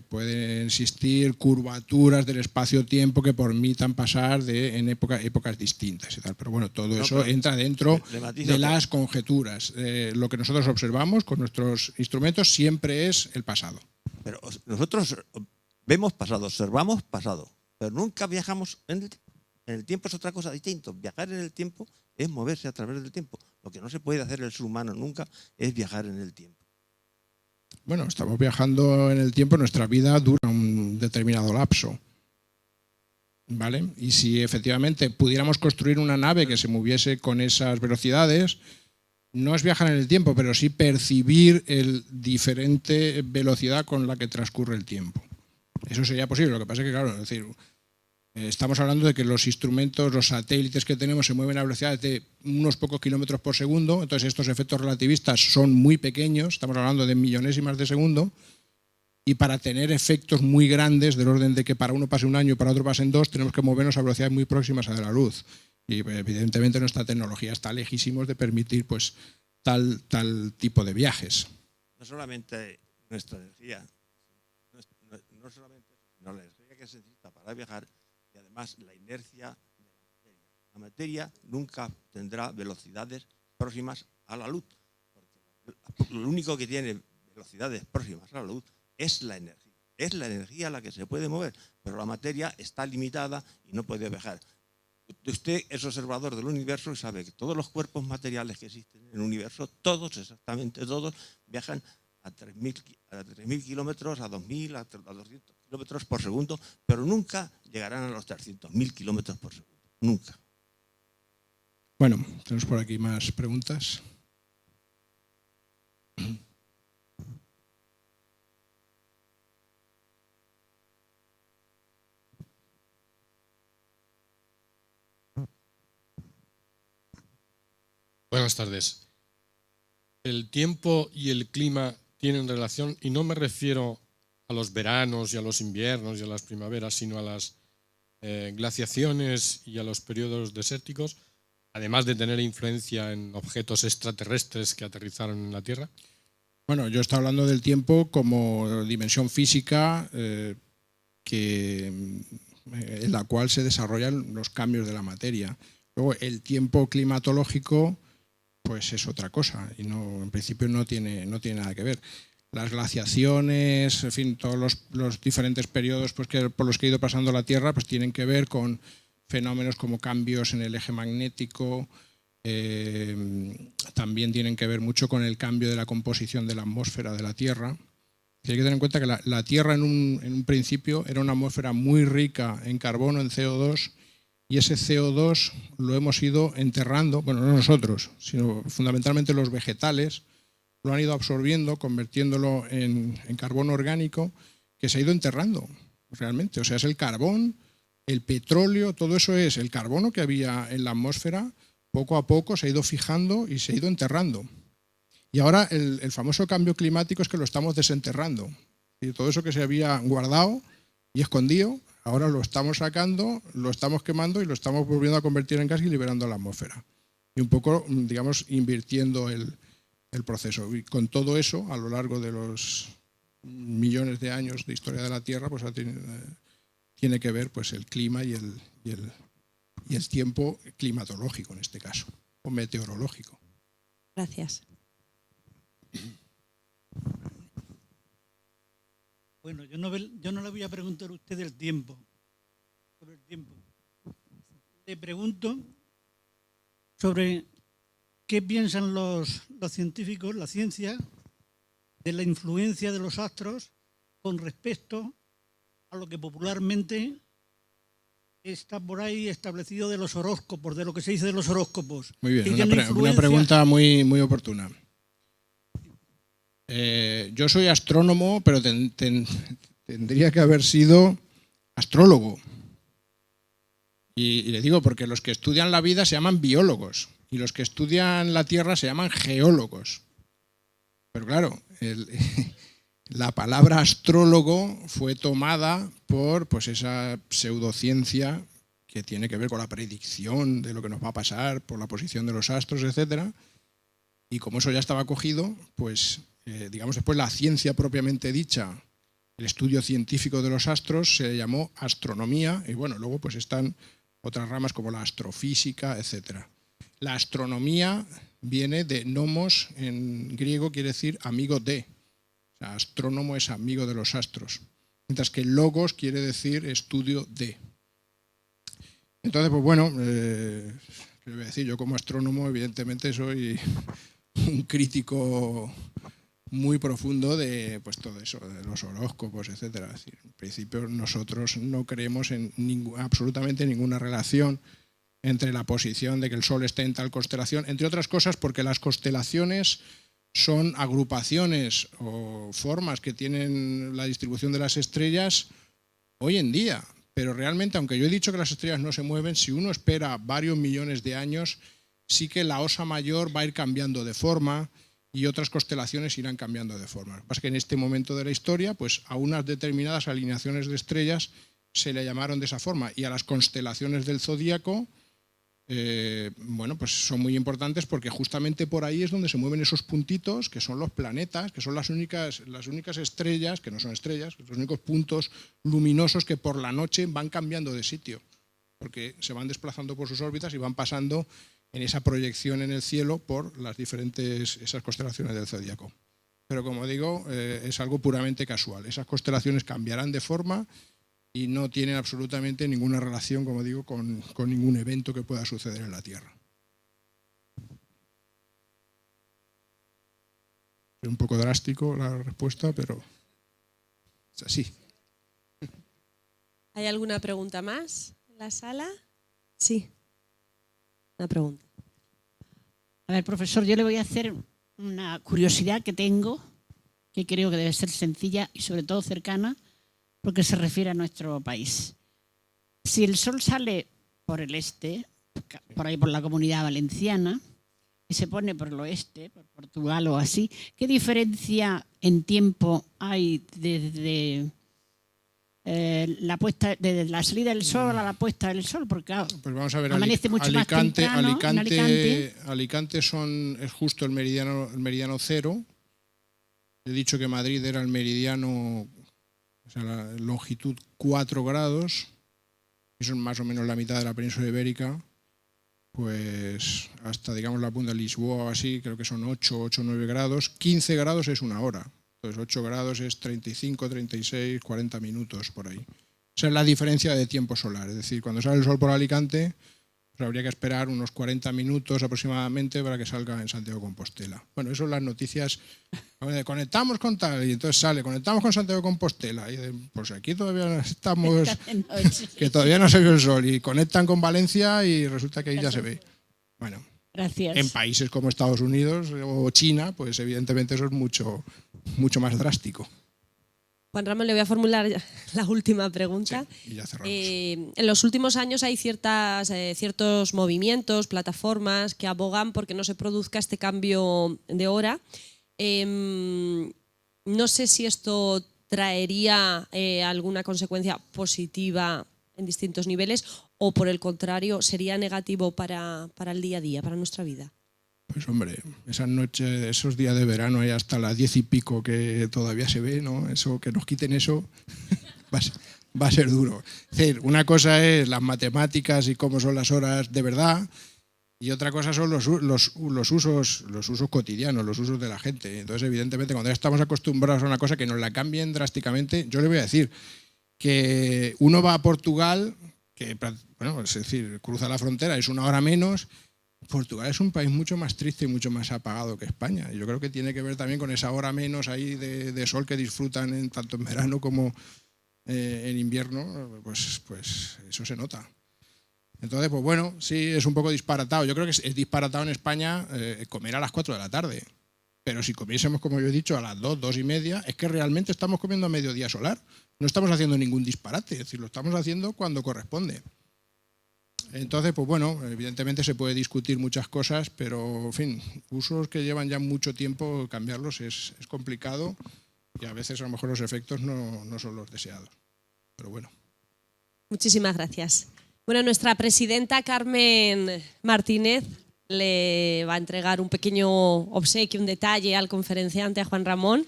pueden existir curvaturas del espacio-tiempo que permitan pasar en épocas distintas y tal. Pero bueno, todo eso entra dentro de las conjeturas. Lo que nosotros observamos con nuestros instrumentos siempre es el pasado. Pero nosotros vemos pasado, observamos pasado, pero nunca viajamos en el tiempo. En el tiempo es otra cosa distinta. Viajar en el tiempo es moverse a través del tiempo. Lo que no se puede hacer el ser humano nunca es viajar en el tiempo. Bueno, estamos viajando en el tiempo, nuestra vida dura un determinado lapso, ¿vale? Y si efectivamente pudiéramos construir una nave que se moviese con esas velocidades, no es viajar en el tiempo, pero sí percibir el diferente velocidad con la que transcurre el tiempo. Eso sería posible. Lo que pasa es que, claro, es decir, estamos hablando de que los instrumentos, los satélites que tenemos se mueven a velocidades de unos pocos kilómetros por segundo, entonces estos efectos relativistas son muy pequeños, estamos hablando de millonésimas de segundo, y para tener efectos muy grandes, del orden de que para uno pase un año y para otro pasen 2, tenemos que movernos a velocidades muy próximas a la luz. Y evidentemente nuestra tecnología está lejísimos de permitir pues, tal tipo de viajes. No solamente nuestra energía, no solamente sino la energía que se necesita para viajar y además la inercia de la materia. La materia nunca tendrá velocidades próximas a la luz, porque lo único que tiene velocidades próximas a la luz es la energía. Es la energía la que se puede mover, pero la materia está limitada y no puede viajar. Usted es observador del universo y sabe que todos los cuerpos materiales que existen en el universo, todos, exactamente todos, viajan a 3.000 kilómetros, a 2.000, a 200 kilómetros por segundo, pero nunca llegarán a los 300.000 kilómetros por segundo. Nunca. Bueno, tenemos por aquí más preguntas. Buenas tardes. El tiempo y el clima tienen relación, y no me refiero a los veranos y a los inviernos y a las primaveras, sino a las glaciaciones y a los periodos desérticos, además de tener influencia en objetos extraterrestres que aterrizaron en la Tierra. Bueno, yo estaba hablando del tiempo como dimensión física en la cual se desarrollan los cambios de la materia. Luego, el tiempo climatológico pues es otra cosa y no, en principio no tiene nada que ver. Las glaciaciones, en fin, todos los diferentes periodos pues, por los que ha ido pasando la Tierra pues tienen que ver con fenómenos como cambios en el eje magnético, también tienen que ver mucho con el cambio de la composición de la atmósfera de la Tierra. Hay que tener en cuenta que la Tierra en un principio era una atmósfera muy rica en carbono, en CO2, y ese CO2 lo hemos ido enterrando, bueno, no nosotros, sino fundamentalmente los vegetales, lo han ido absorbiendo, convirtiéndolo en carbono orgánico, que se ha ido enterrando realmente. O sea, es el carbón, el petróleo, todo eso es el carbono que había en la atmósfera, poco a poco se ha ido fijando y se ha ido enterrando. Y ahora el famoso cambio climático es que lo estamos desenterrando. Y todo eso que se había guardado y escondido, ahora lo estamos sacando, lo estamos quemando y lo estamos volviendo a convertir en gas y liberando a la atmósfera. Y un poco, digamos, invirtiendo el proceso. Y con todo eso, a lo largo de los millones de años de historia de la Tierra, pues tiene que ver pues, el clima y el tiempo climatológico en este caso, o meteorológico. Gracias. Bueno, yo no le voy a preguntar a usted del tiempo, sobre el tiempo. Le pregunto sobre qué piensan los científicos, la ciencia, de la influencia de los astros con respecto a lo que popularmente está por ahí establecido de los horóscopos, de lo que se dice de los horóscopos. Muy bien, una pregunta muy, muy oportuna. Yo soy astrónomo, pero tendría que haber sido astrólogo. Y le digo porque los que estudian la vida se llaman biólogos y los que estudian la Tierra se llaman geólogos. Pero claro, la palabra astrólogo fue tomada por pues, esa pseudociencia que tiene que ver con la predicción de lo que nos va a pasar, por la posición de los astros, etcétera. Y como eso ya estaba cogido, pues digamos después la ciencia propiamente dicha, el estudio científico de los astros se llamó astronomía y bueno, luego pues están otras ramas como la astrofísica, etcétera. La astronomía viene de nomos, en griego quiere decir amigo de. O sea, astrónomo es amigo de los astros. Mientras que logos quiere decir estudio de. Entonces, pues bueno, ¿qué le voy a decir? Yo como astrónomo evidentemente soy un crítico muy profundo de pues, todo eso, de los horóscopos, etcétera. Es decir, en principio nosotros no creemos en absolutamente ninguna relación entre la posición de que el Sol esté en tal constelación, entre otras cosas porque las constelaciones son agrupaciones o formas que tienen la distribución de las estrellas hoy en día. Pero realmente, aunque yo he dicho que las estrellas no se mueven, si uno espera varios millones de años, sí que la Osa Mayor va a ir cambiando de forma y otras constelaciones irán cambiando de forma. Lo que pasa es que en este momento de la historia, pues a unas determinadas alineaciones de estrellas se le llamaron de esa forma, y a las constelaciones del zodíaco, bueno, pues son muy importantes porque justamente por ahí es donde se mueven esos puntitos que son los planetas, que son las únicas estrellas, que no son estrellas, los únicos puntos luminosos que por la noche van cambiando de sitio, porque se van desplazando por sus órbitas y van pasando en esa proyección en el cielo por las diferentes, esas constelaciones del zodíaco. Pero como digo, es algo puramente casual. Esas constelaciones cambiarán de forma y no tienen absolutamente ninguna relación, como digo, con ningún evento que pueda suceder en la Tierra. Es un poco drástico la respuesta, pero es así. ¿Hay alguna pregunta más en la sala? Sí. Una pregunta. A ver, profesor, yo le voy a hacer una curiosidad que tengo, que creo que debe ser sencilla y sobre todo cercana, porque se refiere a nuestro país. Si el Sol sale por el este, por ahí por la Comunidad Valenciana, y se pone por el oeste, por Portugal o así, ¿qué diferencia en tiempo hay desde desde la salida del Sol a la puesta del Sol? Porque claro, pues vamos a ver, amanece mucho más temprano en Alicante. Alicante es justo el meridiano cero. He dicho que Madrid era el meridiano, o sea, la longitud 4 grados, eso es más o menos la mitad de la península ibérica, pues hasta, digamos, la punta de Lisboa o así, creo que son 8 o 9 grados. 15 grados es una hora, entonces 8 grados es 35, 36, 40 minutos por ahí. Esa es la diferencia de tiempo solar, es decir, cuando sale el Sol por Alicante, pues habría que esperar unos 40 minutos aproximadamente para que salga en Santiago de Compostela. Bueno, eso son las noticias. Conectamos con tal, y entonces sale, conectamos con Santiago de Compostela, y pues aquí todavía estamos, que todavía no se ve el Sol, y conectan con Valencia y resulta que ahí ya se ve. Bueno, gracias. En países como Estados Unidos o China, pues evidentemente eso es mucho más drástico. Juan Ramón, le voy a formular la última pregunta. Sí, y ya cerramos. En los últimos años hay ciertos movimientos, plataformas que abogan porque no se produzca este cambio de hora. No sé si esto traería alguna consecuencia positiva en distintos niveles o, por el contrario, sería negativo para el día a día, para nuestra vida. Pues hombre, esas noches, esos días de verano hay hasta las 10 y pico que todavía se ve, ¿no? Eso, que nos quiten eso va a ser duro. Es decir, una cosa es las matemáticas y cómo son las horas de verdad, y otra cosa son los usos cotidianos, los usos de la gente. Entonces, evidentemente, cuando ya estamos acostumbrados a una cosa, que nos la cambien drásticamente, yo le voy a decir que uno va a Portugal, que, bueno, es decir, cruza la frontera, es una hora menos. Portugal es un país mucho más triste y mucho más apagado que España. Yo creo que tiene que ver también con esa hora menos ahí de sol que disfrutan tanto en verano como en invierno, pues eso se nota. Entonces, pues bueno, sí, es un poco disparatado. Yo creo que es disparatado en España comer a las 4 de la tarde. Pero si comiésemos, como yo he dicho, a las 2, 2 y media, es que realmente estamos comiendo a mediodía solar. No estamos haciendo ningún disparate, es decir, lo estamos haciendo cuando corresponde. Entonces, pues bueno, evidentemente se puede discutir muchas cosas, pero, en fin, usos que llevan ya mucho tiempo, cambiarlos es complicado y a veces a lo mejor los efectos no son los deseados. Pero bueno. Muchísimas gracias. Bueno, nuestra presidenta Carmen Martínez le va a entregar un pequeño obsequio, un detalle al conferenciante, a Juan Ramón,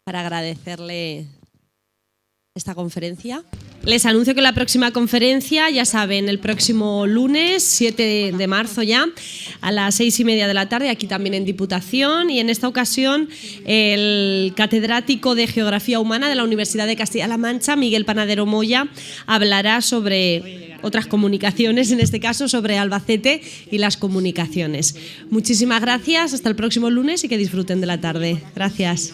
para agradecerle esta conferencia. Les anuncio que la próxima conferencia, ya saben, el próximo lunes, 7 de marzo ya, a las 6:30 de la tarde, aquí también en Diputación, y en esta ocasión el catedrático de Geografía Humana de la Universidad de Castilla-La Mancha, Miguel Panadero Moya, hablará sobre otras comunicaciones, en este caso sobre Albacete y las comunicaciones. Muchísimas gracias, hasta el próximo lunes y que disfruten de la tarde. Gracias.